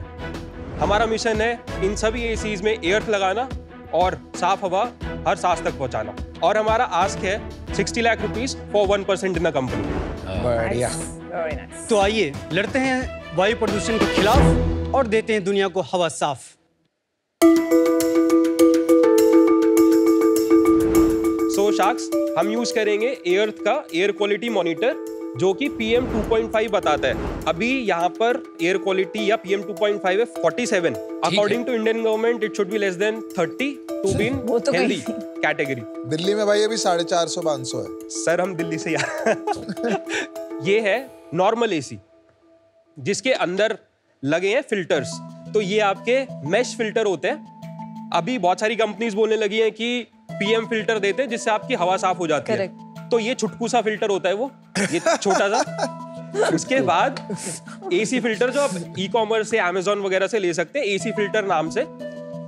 हमारा मिशन है इन सभी एसीज में एयर लगाना और साफ हवा हर सांस तक पहुंचाना। और हमारा आस्क है 60 lakh rupees for 1% in a company. बढ़िया। तो आइए लड़ते हैं वायु प्रदूषण के खिलाफ और देते हैं दुनिया को हवा साफ। सो शाक्स, हम यूज करेंगे एअर्थ का एयर क्वालिटी मॉनिटर जो कि PM 2.5 बताता है। अभी यहाँ पर एयर क्वालिटी या PM 2.5 है 47। According to Indian government it should be less than 30 to be in healthy category. Delhi में भाई अभी 450-500 है। सर हम दिल्ली से ये है नॉर्मल एसी जिसके अंदर लगे हैं फिल्टर्स। तो ये आपके मेश फिल्टर होते हैं। अभी बहुत सारी कंपनीज बोलने लगी हैं कि PM फिल्टर देते हैं जिससे आपकी हवा साफ हो जाती है। तो ये छुटकू सा फिल्टर होता है, वो ये छोटा सा। उसके बाद AC फिल्टर जो आप ई-कॉमर्स से Amazon वगैरह से ले सकते हैं, AC फिल्टर नाम से।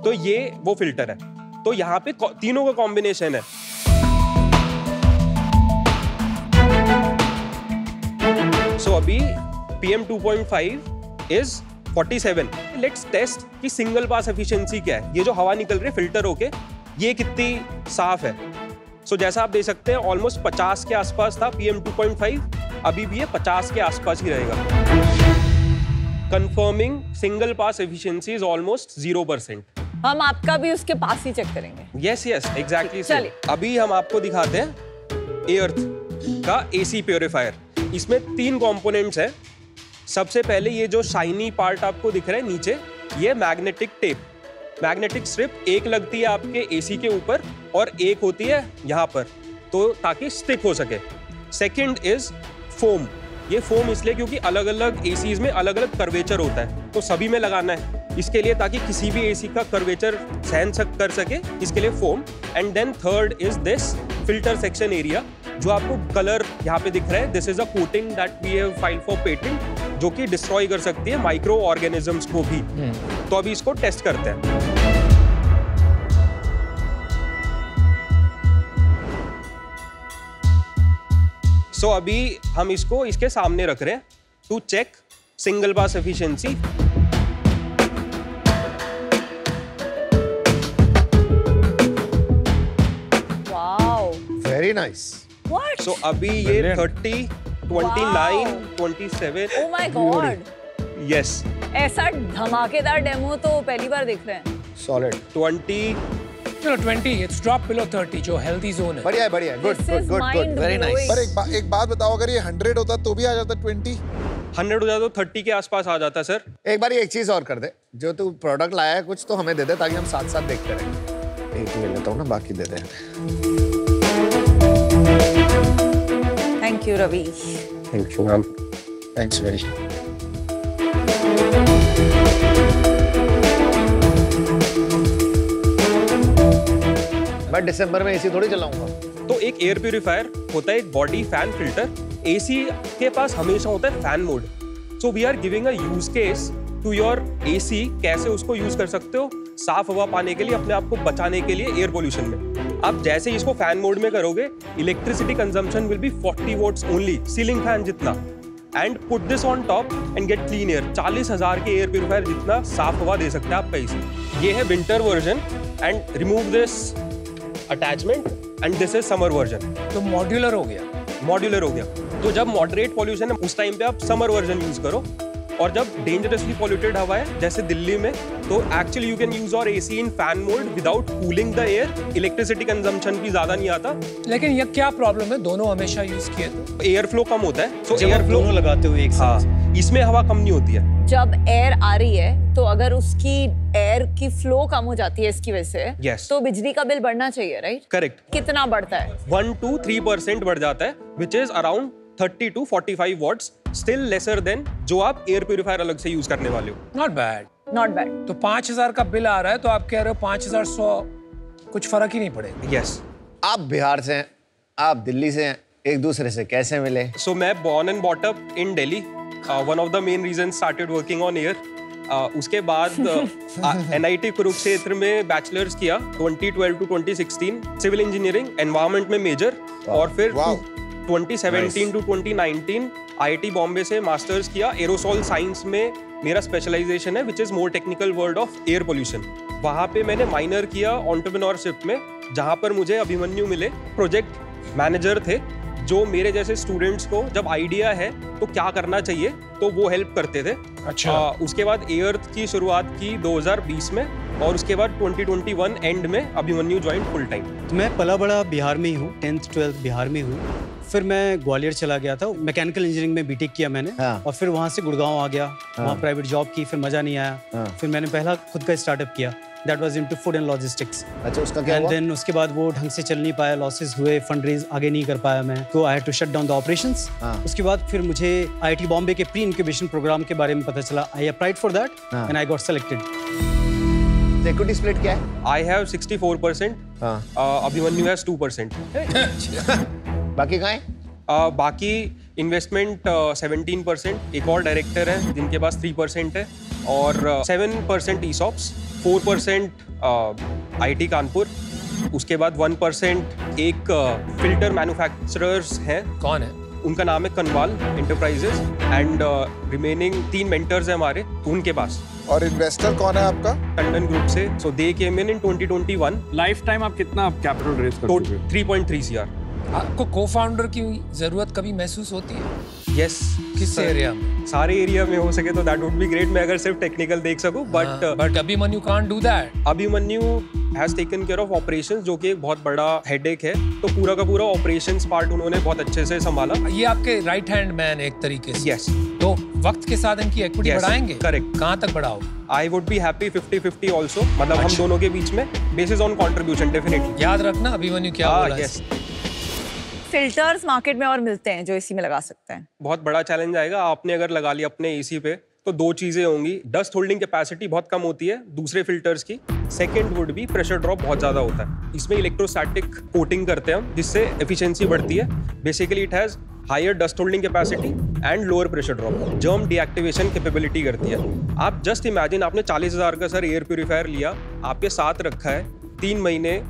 तो ये वो फिल्टर है। तो यहाँ पे तीनों का कॉम्बिनेशन है। सो अभी PM 2.5 इज 47। लेट्स टेस्ट कि सिंगल पास एफिशिएंसी क्या है। ये जो हवा निकल रही है फिल्टर होके, ये कितनी साफ है। सो जैसा आप देख सकते हैं ऑलमोस्ट 50 के आसपास था PM 2.5, अभी भी ये 50 के आसपास ही रहेगा। Confirming single pass efficiency is almost 0%। हम आपका भी उसके पास ही चेक करेंगे। Yes exactly. चलिए अभी हम आपको दिखाते हैं एअर्थ का AC प्योरीफायर। इसमें 3 कंपोनेंट्स हैं। सबसे पहले ये जो शाइनी पार्ट आपको दिख रहा है नीचे, ये मैग्नेटिक टेप, मैग्नेटिक स्ट्रिप एक लगती है आपके AC के ऊपर और एक होती है यहाँ पर, तो ताकि स्टिक हो सके। Second is foam. ये फोम इसलिए क्योंकि अलग अलग ACs में अलग अलग कर्वेचर होता है, तो सभी में लगाना है इसके लिए ताकि किसी भी AC का कर्वेचर सहन कर सके, इसके लिए foam. And then third is this filter section area जो आपको कलर यहाँ पे दिख रहा है। This is a coating that we have filed for patent जो कि डिस्ट्रॉय कर सकती है माइक्रो ऑर्गेनिजम्स को भी। तो अभी इसको टेस्ट करते हैं। सो अभी हम इसको इसके सामने रख रहे हैं to check single pass efficiency. Wow, very nice. What? So अभी ये 30, 29, 27। Oh my god, yes. ऐसा धमाकेदार डेमो तो पहली बार देख रहे हैं। सॉलिड। 20, चलो 20, इट्स ड्रॉप बिलो 30 जो हेल्दी जोन है। बढ़िया बढ़िया, good good good good, very nice. पर एक बात बताओ, अगर ये 100 होता तो भी आ जाता 20? 100 हो जाता तो 30 के आसपास आ जाता सर। एक बार एक चीज और कर दे, जो तू प्रोडक्ट लाया है कुछ तो हमें दे दे ताकि हम साथ साथ देखते रहें। एक ले लेता हूँ ना, बाकी दे दे। Thank you Ravi. Thank you ma'am. Thanks very. मैं दिसंबर में AC थोड़ी चलाऊंगा। तो एक एयर प्यूरीफायर होता है एक बॉडी फैन फिल्टर। AC के पास हमेशा होता है fan mode. So we are giving a use case to your AC, कैसे उसको यूज कर सकते हो साफ हवा पाने के लिए, अपने आप को बचाने के लिए एयर पोल्यूशन में। अब जैसे इसको फैन मोड में करोगे, electricity consumption will be 40 watts only, ceiling fan जितना। And put this on top and get clean air. 40,000 के एयर प्यूरीफायर जितना साफ हवा दे सकता है आपका AC। ये है winter version and remove this attachment and this is summer version. तो मॉड्यूलर हो गया। मॉड्यूलर हो गया। तो जब मॉडरेट पॉल्यूशन है उस टाइम पे आप समर वर्जन यूज करो, और जब डेंजरसली पॉल्यूटेड हवा है जैसे दिल्ली में, तो एक्चुअली यू कैन यूज और AC in fan mode without cooling the air. Electricity consumption भी ज्यादा नहीं आता। लेकिन ये क्या प्रॉब्लम है, दोनों हमेशा यूज किए तो एयर फ्लो कम होता है। तो एयर फ्लो लगाते हुए एक साथ। हाँ, इसमें हवा कम नहीं होती है। जब एयर आ रही है तो अगर उसकी एयर की फ्लो कम हो जाती है इसकी वजह से, yes. तो बिजली का बिल बढ़ना चाहिए, राइट? करेक्ट। कितना बढ़ता है? 1 to 3% बढ़ जाता है, which is around 30 to 45 watts, still lesser than जो आप एयर प्यूरीफायर अलग से यूज करने वाले हो। Not bad, not bad. तो 5,000 का बिल आ रहा है तो आप कह रहे हो 5,100, कुछ फर्क ही नहीं पड़ेगा। यस। आप बिहार से हैं, आप दिल्ली से हैं, एक दूसरे से कैसे मिले? सो मैं born and brought up in Delhi. One of the main reasons started working on air. उसके बाद NIT कुरुक्षेत्र में बैचलर्स किया 2012 to 2016, सिविल इंजीनियरिंग एनवायरनमेंट में मेजर, और फिर 2017 to 2019 IIT बॉम्बे से मास्टर्स किया एरोसॉल साइंस में। मेरा स्पेशलाइजेशन है which is more technical world of air pollution. वहाँ पे मैंने माइनर किया एंटरप्रेन्योरशिप में जहाँ पर मुझे अभिमन्यु मिले, प्रोजेक्ट मैनेजर थे जो मेरे जैसे स्टूडेंट्स को जब आइडिया है तो क्या करना चाहिए तो वो हेल्प करते थे। अच्छा। उसके बाद एअर्थ की शुरुआत की 2020 में और उसके बाद 2021 एंड में अभिमन्यु ज्वाइन फुल टाइम। तो मैं पला बड़ा बिहार में ही हूँ, 10th 12th बिहार में हूँ। फिर मैं ग्वालियर चला गया था, मैकेनिकल इंजीनियरिंग में बीटेक किया मैंने। और फिर वहाँ से गुड़गांव आ गया, वहाँ प्राइवेट जॉब की, फिर मज़ा नहीं आया। फिर मैंने पहला खुद का स्टार्टअप किया, that was into food and logistics. अच्छा, उसका क्या हुआ? देन उसके बाद वो ढंग से चल नहीं पाया, लॉसेस हुए, फंड रेज आगे नहीं कर पाया मैं, तो I had to shut down the operations. उसके बाद फिर मुझे आईआईटी बॉम्बे के प्री इंक्यूबेशन प्रोग्राम के बारे में पता चला। I applied for that and I got selected. Equity split क्या है? I have 64%, Abhimanyu has 2%। बाकी कहाँ है? बाकी इन्वेस्टमेंट 17%, एक और डायरेक्टर है जिनके पास 3% है और 7% ESOPs, 4% IIT कानपुर, उसके बाद 1% एक फिल्टर मैन्युफैक्चरर्स हैं। कौन है? उनका नाम है Kanwal enterprises and remaining 3 mentors हैं हमारे उनके पास। और इन्वेस्टर कौन है आपका? टंडन ग्रुप से। सो दे केम इन 2021। लाइफ टाइम आप कितना कैपिटल रेज कर चुके हो? 3.3 CR। आपको को-फाउंडर की जरूरत कभी महसूस होती है? यस। किस एरिया में? सारे एरिया में हो सके तो दैट वुड बी ग्रेट। मैं अगर सिर्फ टेक्निकल देख सकूं but Abhimanyu can't do that. Abhimanyu has taken care of operations, जो कि एक बहुत बड़ा हेडेक है, तो पूरा का पूरा ऑपरेशंस पार्ट उन्होंने बहुत अच्छे से संभाला। ये आपके राइट हैंड मैन एक तरीके से। यस। तो वक्त के साथ इनकी इक्विटी बढ़ाएंगे? करेक्ट। कहाँ तक बढ़ाओ? I would be happy 50-50 also, मतलब हम दोनों के बीच में, बेसिस ऑन कॉन्ट्रीब्यूशन डेफिनेटली। याद रखना अभिमन्यु क्या बोला है। फिल्टर्स मार्केट में और मिलते हैं जो एसी में लगा सकते हैं? बहुत बड़ा चैलेंज आएगा। आपने अगर लगा लिया अपने एसी पे तो 2 चीजें होंगी, डस्ट होल्डिंग कैपेसिटी बहुत कम होती है दूसरे फिल्टर्स की, second would be pressure drop बहुत ज्यादा होता है। इसमें इलेक्ट्रोस्टैटिक कोटिंग करते हैं हम, जिससे एफिशिएंसी बढ़ती है। Basically it has higher dust holding capacity and lower pressure drop, germ deactivation capability करती है। आप जस्ट इमेजिन, आपने 40,000 का सर एयर प्यूरिफायर लिया, आपके साथ रखा है, 3 महीने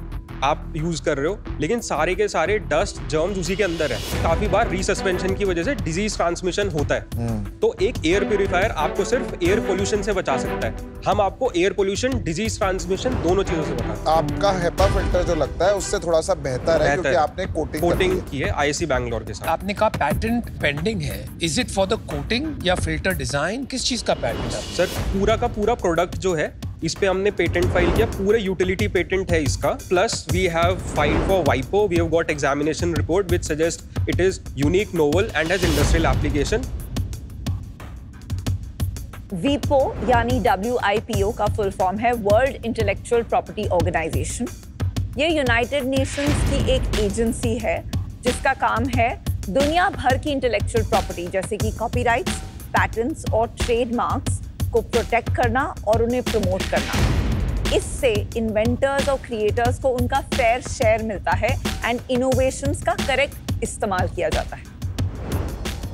आप यूज कर रहे हो, लेकिन सारे के सारे डस्ट जर्म्स उसी के अंदर है। काफी बार रीसस्पेंशन की वजह से डिजीज ट्रांसमिशन होता है। तो एक एयर प्यूरिफायर आपको सिर्फ एयर पोल्यूशन से बचा सकता है। हम आपको एयर पोल्यूशन, डिजीज ट्रांसमिशन, दोनों चीजों से बचा सकते हैं। आपका हेपा फिल्टर जो लगता है उससे थोड़ा सा बेहतर है क्योंकि आपने कोटिंग की है आईआईसी बैंगलोर के साथ। आपने कहा पैटेंट पेंडिंग है, is it for the coating या फिल्टर डिजाइन? किस चीज का पैटेंट है? सर पूरा का पूरा प्रोडक्ट जो है, इस पे हमने पेटेंट फाइल किया, पूरे यूटिलिटी पेटेंट है इसका। Plus we have filed for वाइपो, we have got examination report which suggest it is unique, novel and has industrial application. वीपो यानी WIPO का फुल फॉर्म है वर्ल्ड इंटेलेक्चुअल प्रॉपर्टी ऑर्गेनाइजेशन। ये United Nations की एक agency है जिसका काम है दुनिया भर की इंटेलेक्चुअल प्रॉपर्टी जैसे कि कॉपीराइट्स, पैटेंट्स और ट्रेडमार्क्स को प्रोटेक्ट करना और उन्हें प्रमोट करना। इससे इन्वेंटर्स और क्रिएटर्स को उनका फेयर शेयर मिलता है एंड इनोवेशंस का करेक्ट इस्तेमाल किया जाता है।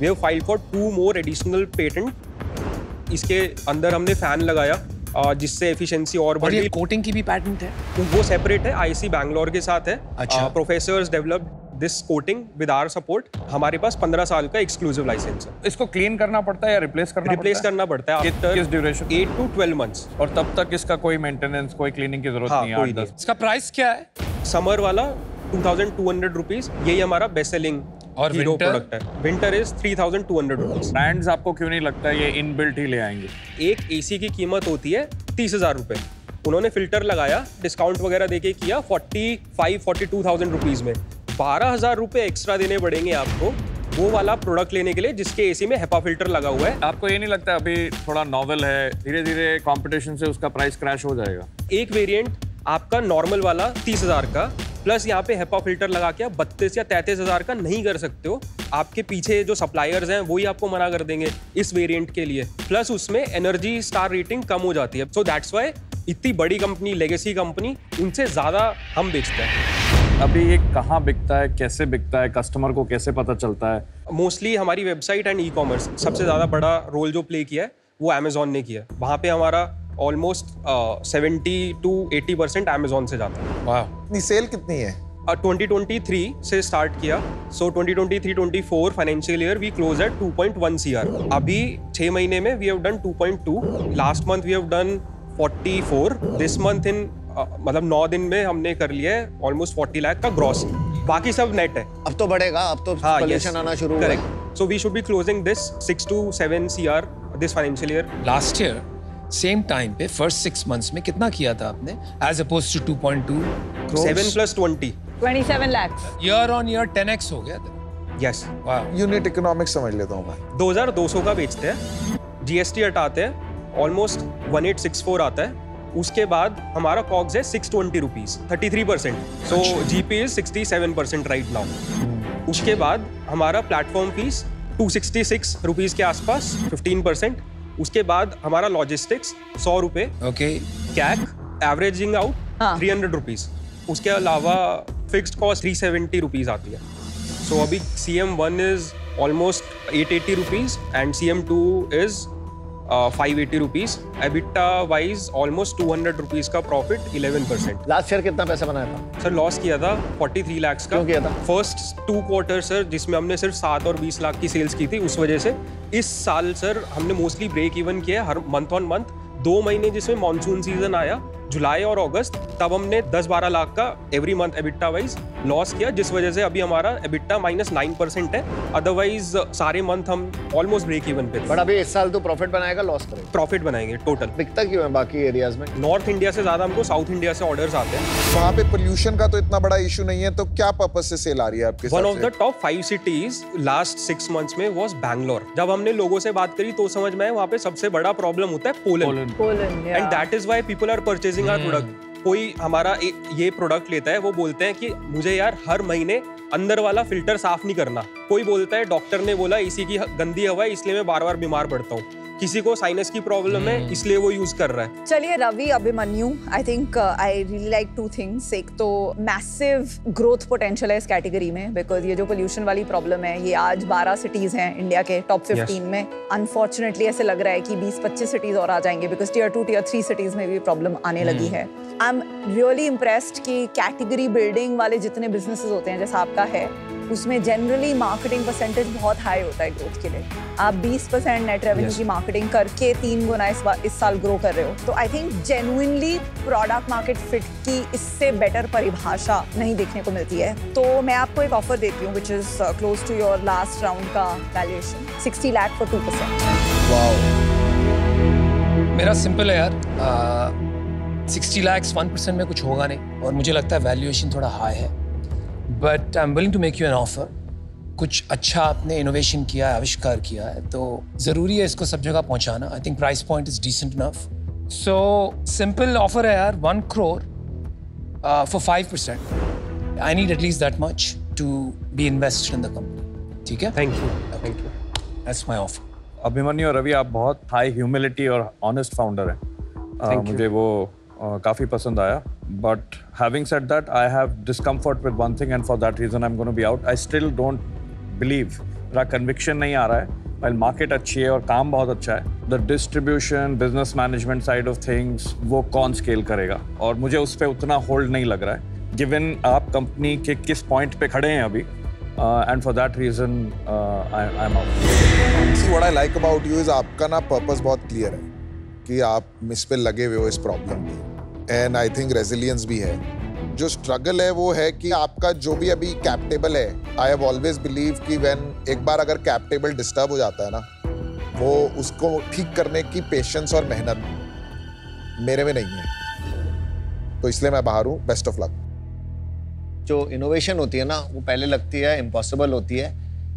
We have filed for 2 more additional patent। इसके अंदर हमने फैन लगाया जिससे एफिशिएंसी और बढ़ी। ये कोटिंग की भी पैटेंट है? वो सेपरेट है, आईआईसी बैंगलोर के साथ है। अच्छा। Professors developed this coating with our support. हमारे पास 15 साल का एक्सक्लूसिव लाइसेंस है। इसको क्लीन करना पड़ता है या रिप्लेस करना पड़ता है? किस ड्यूरेशन? 8 to 12 months. और तब तक इसका कोई मेंटेनेंस, कोई क्लीनिंग की जरूरत नहीं है? इसका प्राइस क्या है? समर वाला 2200 रुपीज, यही हमारा बेस्ट सेलिंग और हीरो प्रोडक्ट है। Winter is 3200 rupees. ब्रांड्स आपको क्यों नहीं लगता ये इनबिल्ट ही ले आएंगे? एक एसी की कीमत होती है 30,000 रुपए, उन्होंने फिल्टर लगाया, डिस्काउंट वगैरह देके किया 42,000 रुपीज में। 12,000 रुपए एक्स्ट्रा देने पड़ेंगे आपको वो वाला प्रोडक्ट लेने के लिए जिसके एसी में हेपा फिल्टर लगा हुआ है। आपको ये नहीं लगता अभी थोड़ा नॉवेल है, धीरे धीरे कंपटीशन से उसका प्राइस क्रैश हो जाएगा? एक वेरिएंट आपका नॉर्मल वाला 30,000 का, प्लस यहाँ पे हेपा फिल्टर लगा के आप 32 या 33,000 का नहीं कर सकते हो। आपके पीछे जो सप्लायर्स हैं वही आपको मना कर देंगे इस वेरिएंट के लिए। प्लस उसमें एनर्जी स्टार रेटिंग कम हो जाती है। सो दैट्स व्हाई इतनी बड़ी कंपनी, लेगेसी कंपनी, उनसे ज्यादा हम बेचते हैं। अभी ये कहाँ बिकता है, कैसे बिकता है, कस्टमर को कैसे पता चलता है? मोस्टली हमारी वेबसाइट एंड ई-कॉमर्स सबसे ज्यादा बड़ा रोल जो प्ले किया है वो अमेजोन ने किया है। वहाँ पे हमारा ऑलमोस्ट 70 to 80% अमेजोन से जाता है। वाह, इतनी सेल कितनी है? 2023 से स्टार्ट किया, so 2023-24 financial year we close at 2.1 CR। अभी 6 महीने में we have done 2.2, last month we have done 44, this month in मतलब 9 दिन में हमने कर लिया है ऑलमोस्ट 40 लाख का ग्रॉस, बाकी सब नेट है। अब तो बढ़ेगा, अब तो पोल्यूशन आना शुरू हुआ है। So we should be closing this 6 to 7 CR this financial year. Last year same time पे फर्स्ट 6 months में कितना किया था आपने as opposed to 2.2 crores? 7 + 20 27 lakhs year on year 10x हो गया था। यस, यूनिट इकोनॉमिक्स समझ लेता हूँ मैं। 2200 का बेचते हैं, GST हटाते हैं, ऑलमोस्ट 1864 आता है। उसके बाद हमारा कॉग्स है 620 rupees, 33%। So GP is 67% right now. उसके बाद हमारा प्लेटफॉर्म फीस 266 रुपीज के आसपास, 15%। उसके बाद हमारा लॉजिस्टिक्स 100 रुपए, ओके, कैक एवरेजिंग आउट 300 रुपीज। उसके अलावा फिक्स्ड कॉस्ट 370 रुपीज आती है। सो अभी CM1 is almost 880 rupees and CM2 is 580 rupees. EBITDA wise almost 200 rupees का प्रॉफिट, 11%। लास्ट ईयर कितना पैसा बनाया था सर? लॉस किया था 43 लाख का। क्यों किया था? फर्स्ट 2 क्वार्टर सर, जिसमें हमने सिर्फ 7 और 20 लाख की सेल्स की थी, उस वजह से। इस साल सर हमने मोस्टली ब्रेक इवन किया हर मंथ ऑन मंथ। 2 महीने जिसमें मॉनसून सीजन आया, जुलाई और अगस्त, तब हमने 10-12 लाख का every month EBITDA wise loss किया, जिस वजह से अभी हमारा एबिटा -9% है। अदरवाइज सारे मंथ हम ऑलमोस्ट ब्रेक इवन पे थे। बट अभी इस साल तो प्रॉफिट बनाएगा, लॉस करेगा? प्रॉफिट बनाएंगे टोटल। दिखता क्यों है बाकी एरियाज में? नॉर्थ इंडिया से ज्यादा हमको साउथ इंडिया से ऑर्डर्स आते हैं। वहाँ पे पोल्यूशन का तो इतना बड़ा इशू नहीं है, तो क्या पर्पस से सेल आ रही है आपके? One of the top 5 cities last 6 months में वाज बैंगलोर। जब हमने लोगों से बात करी तो समझ में आया वहाँ पे सबसे बड़ा प्रॉब्लम होता है pollen, and that is why people are purchasing our product. कोई हमारा ये प्रोडक्ट लेता है, वो बोलते हैं कि मुझे यार हर महीने अंदर वाला फिल्टर साफ नहीं करना। कोई बोलता है डॉक्टर ने बोला एसी की गंदी हवा है इसलिए मैं बार बार बीमार पड़ता हूँ। किसी को साइनस की प्रॉब्लम है इसलिए वो यूज कर रहा है। चलिए Ravi, Abhimanyu, I think I really like 2 things। एक तो मैसिव ग्रोथ पोटेंशियल है इस कैटेगरी में, बिकॉज ये जो पोल्यूशन वाली प्रॉब्लम है ये आज 12 सिटीज हैं इंडिया के टॉप 15 में। अनफॉर्चुनेटली ऐसे लग रहा है कि 20-25 सिटीज और आ जाएंगे, बिकॉज Tier 2 Tier 3 सिटीज में भी प्रॉब्लम आने लगी है। आई एम रियली इम्प्रेस्ड कि कैटेगरी बिल्डिंग वाले जितने बिजनेसेस होते हैं जैसा आपका है, उसमें जनरली मार्केटिंग परसेंटेज बहुत हाई होता है ग्रोथ के लिए। आप 20% नेट रेवेन्यू की मार्केटिंग करके 3 गुना इस साल ग्रो कर रहे हो। तो I think genuinely product market fit की इससे बेटर परिभाषा नहीं देखने को मिलती है। तो मैं आपको एक ऑफर देती हूँ which is close to your last round का वैल्यूएशन, 60 लाख for 2%। मेरा सिंपल है यार, 60 lakhs 1% में कुछ होगा नहीं, और मुझे लगता है वैल्यूएशन थोड़ा हाई है, but I am willing to make you an offer. कुछ अच्छा आपने इनोवेशन किया है, आविष्कार किया है, तो ज़रूरी है इसको सब जगह पहुंचाना। I think price point is decent enough. So simple offer है यार, 1 crore for 5%. I need at least that much to be invested in the company. ठीक है? Thank you, thank you. That's my offer. Abhimanyu और रवि, आप बहुत हाई ह्यूमिलिटी और honest founder हैं। मुझे वो काफ़ी पसंद आया। But having said that, I have discomfort with one thing and for that reason I am gonna be out. I still don't believe, मेरा कन्विक्शन नहीं आ रहा है। वेल, मार्केट अच्छी है और काम बहुत अच्छा है, the distribution, business management side of things, वो कौन स्केल करेगा? और मुझे उस पर उतना होल्ड नहीं लग रहा है, गिवन आप कंपनी के किस पॉइंट पे खड़े हैं अभी। And for that reason I am out. See what I like about you is आपका ना पर्पस बहुत क्लियर है कि आप इस पे लगे हुए हो, इस प्रॉब्लम पे, एंड आई थिंक रेजिलियंस भी है। जो स्ट्रगल है वो है कि आपका जो भी अभी कैप टेबल है, आई हैव ऑलवेज बिलीव कि व्हेन एक बार अगर कैप टेबल डिस्टर्ब हो जाता है ना, वो उसको ठीक करने की पेशेंस और मेहनत मेरे में नहीं है, तो इसलिए मैं बाहर हूँ। Best of luck. जो इनोवेशन होती है ना, वो पहले लगती है इम्पॉसिबल होती है,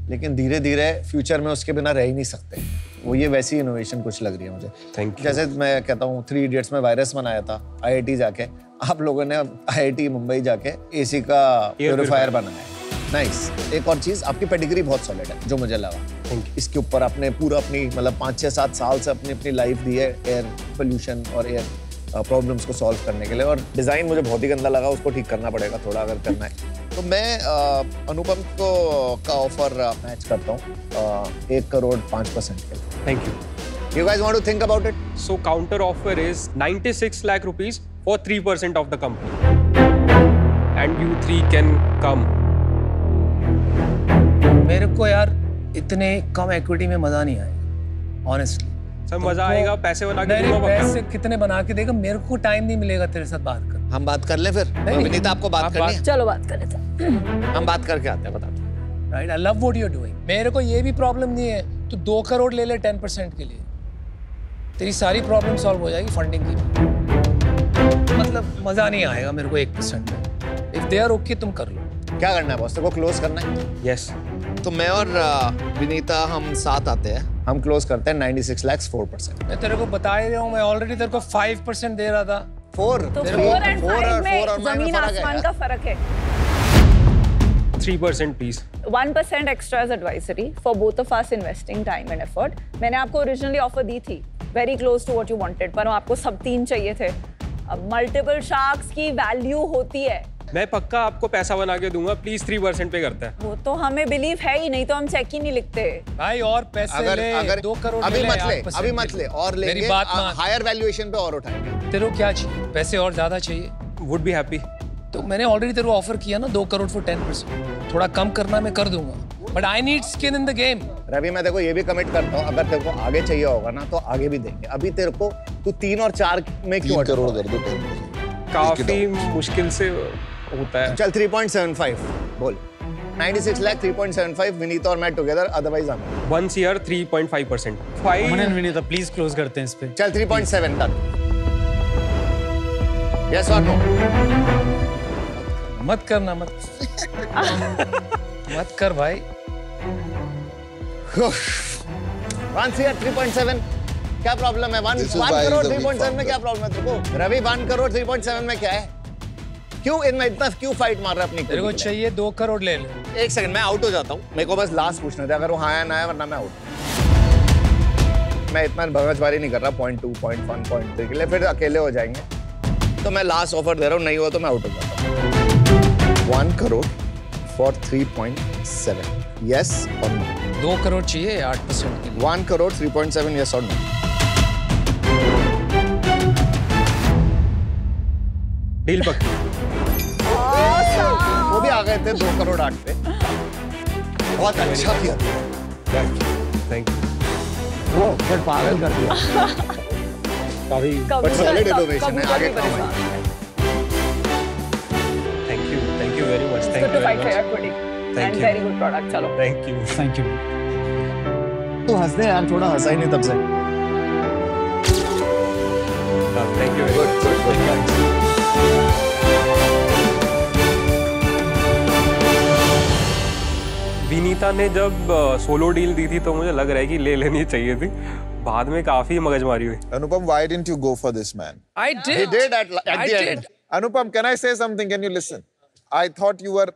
लेकिन धीरे धीरे फ्यूचर में उसके बिना रह ही नहीं सकते। वो ये वैसी इनोवेशन कुछ लग रही है मुझे। Thank you. जैसे मैं कहता हूँ 3 Idiots में वायरस बनाया था IIT जाके, आप लोगों ने IIT मुंबई जाके AC का प्योरीफायर बनाया है। नाइस। एक और चीज़, आपकी पेडिग्री बहुत सॉलिड है जो मुझे लगा। इसके ऊपर आपने पूरा अपनी मतलब 5-6-7 साल से अपनी लाइफ दी है एयर पोल्यूशन और एयर प्रॉब्लम्स को सॉल्व करने के लिए। और डिज़ाइन मुझे बहुत ही गंदा लगा, उसको ठीक करना पड़ेगा थोड़ा अगर करना है तो। मैं अनुपम को का ऑफर मैच करता हूँ 1 crore 5% के। Thank you. You guys want to think about it? So counter offer is 96 lakh rupees for 3% of the company, and you 3 can come. मेरे को यार इतने कम इक्विटी में मजा नहीं आया ऑनेस्टली। सर मजा आएगा, पैसे बना के दूंगा। पैसे कितने बना के देगा? मेरे को टाइम नहीं मिलेगा तेरे साथ बात कर। हम बात कर ले फिर। विनीता आपको बात करनी है? चलो बात कर लेते हैं। हम बात करके आते हैं, बता दो। Right, I love what you are doing. मेरे को ये भी प्रॉब्लम नहीं है, तू 2 करोड़ ले ले 10% के लिए, तेरी सारी प्रॉब्लम सॉल्व हो जाएगी फंडिंग की। मतलब मजा नहीं आएगा मेरे को 1% में। इफ दे आर ओके तुम कर लो। क्या करना है बॉस? तेरे को क्लोज करना है? यस। तो मैं और विनीता हम साथ आते हैं, हम क्लोज करते हैं 96 लाख 4%। मैं तेरे को बता ही रहा हूँ, मैं ऑलरेडी तेरे को 5% दे रहा था। 4 तो 4 and 5 में जमीन आसमान का फर्क है। 3% please. 1% extra as advisory for both of us investing time and effort. मैंने आपको originally offer दी थी, very close to what you wanted, पर आपको सब 3 चाहिए थे। अब multiple sharks की value होती है। मैं पक्का आपको पैसा बना के दूंगा, प्लीज 3% पे करता है। वो तो हमें बिलीव है ही नहीं, तो हम चेक ही नहीं लिखते भाई। और पैसे ले, 2 करोड़ अभी मत ले और लेंगे, हायर वैल्यूएशन पे और उठाएंगे। तेरे को क्या चाहिए? पैसे और ज्यादा चाहिए? Would be happy. तो मैंने ऑलरेडी तेरे को ऑफर किया ना 2 करोड़ for 10%। थोड़ा कम करना मैं कर दूंगा, but I need skin in the game. Ravi मैं देखो ये भी कमिट करता हूँ, अगर तेरे को आगे चाहिए होगा ना तो आगे भी देंगे। अभी तेरे को तू 3 और 4 में क्यों? 3 करोड़ कर दो। काफी मुश्किल से होता है। चल 3.75 बोल। 96 लाख 3.75 विनीता और मैं टुगेदर, अदरवाइज हम 1 year 3.5%। Aman Vinita please close करते हैं इस पे। चल 3.7 डन। यस और नो? मत करना, मत मत कर भाई। 1 ईयर 3.7 क्या प्रॉब्लम है? 1 करोड़ 3.7 में क्या प्रॉब्लम है तेरे को? रवि 1 करोड़ 3.7 में क्या है? क्यों इतना क्यों फाइट मार रहा है अपनी? तेरे को चाहिए 2 करोड़ ले ले। 1 सेकंड, मैं आउट हो जाता हूँ। मेरे को बस लास्ट पूछना था, अगर वो हाँ या ना है, वरना मैं आउट। मैं इतना भगजबारी नहीं कर रहा 0.2, 0.1, 0.3 के लिए, फिर अकेले हो जाएंगे। तो मैं लास्ट ऑफर दे रहा हूँ, नहीं हुआ तो मैं आउट हो जाता हूँ। 1 crore for 3.7 yes or no? 2 crore चाहिए 8% के लिए। 1 crore 3.7 yes or no? Deal पक्की। वो भी आ गए थे 2 करोड़ 8 पे। बहुत अच्छा किया। Thank you. वो फिर पागल कर दिया। काफी सॉलिड इनोवेशन है, आगे काम आएगा। Thank you very much. Thank you very much. And very good product. चलो थैंक यू। तो हंस दे यार, थोड़ा हंसा ही नहीं तब से। Thank you very much. Vinita ने जब सोलो डील दी थी तो मुझे लग रहा है कि ले लेनी चाहिए थी, बाद में काफी मगजमारी हुई। Anupam, why didn't you go for this man? I did. He did at the end. Anupam, can I say something? Can you listen? I thought you were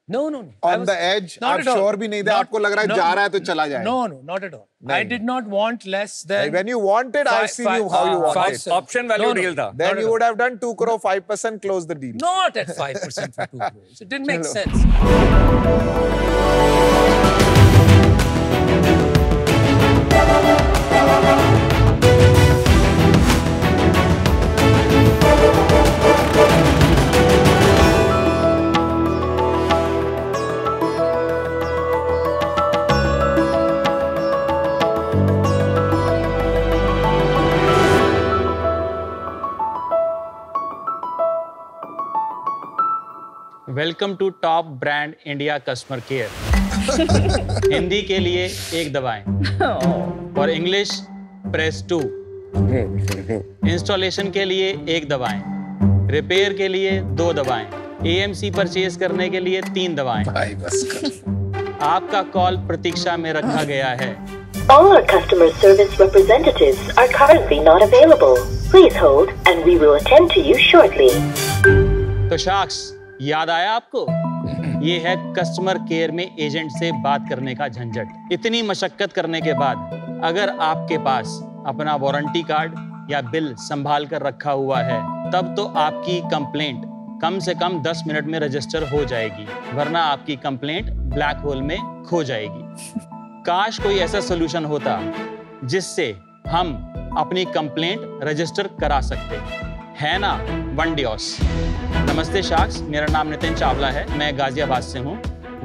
No. on the edge. आप sure भी नहीं थे, आपको लग रहा है जा रहा है तो चला जाए। No, not at all. I did not want less than. When you wanted, I've seen you how you wanted. Option value deal था। Then you would have done 2 crore 5%, close the deal. Not at 5% for 2 crores. It didn't make sense. Welcome to top brand India customer care. Hindi के लिए 1 दबाएं और English press 2। Installation के लिए 1 दबाएं, repair के लिए 2 दबाएं, एएमसी परचेज करने के लिए 3 दबाएं। भाई बस कर। आपका कॉल प्रतीक्षा में रखा गया है। All our customer service representatives are currently not available. Please hold and we will attend to you shortly. तो शाख्स याद आया आपको? ये है कस्टमर केयर में एजेंट से बात करने का झंझट। इतनी मशक्कत करने के बाद अगर आपके पास अपना वारंटी कार्ड या बिल संभाल कर रखा हुआ है, तब तो आपकी कंप्लेंट कम से कम 10 मिनट में रजिस्टर हो जाएगी, वरना आपकी कंप्लेंट ब्लैक होल में खो जाएगी। काश कोई ऐसा सोल्यूशन होता जिससे हम अपनी कंप्लेंट रजिस्टर करा सकते, है ना वनडियोस। नमस्ते शाख्स, मेरा नाम नितिन चावला है, मैं गाजियाबाद से हूँ।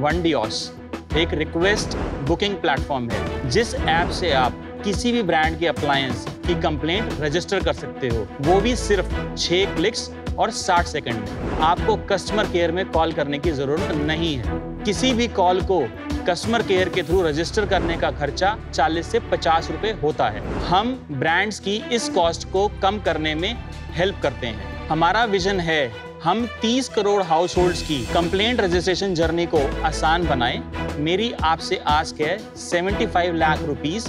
वनडियोस एक रिक्वेस्ट बुकिंग प्लेटफॉर्म है, जिस ऐप से आप किसी भी ब्रांड के अप्लायंस की कंप्लेंट रजिस्टर कर सकते हो, वो भी सिर्फ 6 क्लिक्स और 60 सेकंड में। आपको कस्टमर केयर में कॉल करने की जरूरत नहीं है। किसी भी कॉल को कस्टमर केयर के थ्रू रजिस्टर करने का खर्चा 40 से 50 रुपए होता है। हम ब्रांड्स की इस कॉस्ट को कम करने में हेल्प करते हैं। हमारा विजन है हम 30 करोड़ हाउस होल्ड्स की कंप्लेंट रजिस्ट्रेशन जर्नी को आसान बनाएं। मेरी आपसे आस्क है 75 lakh rupees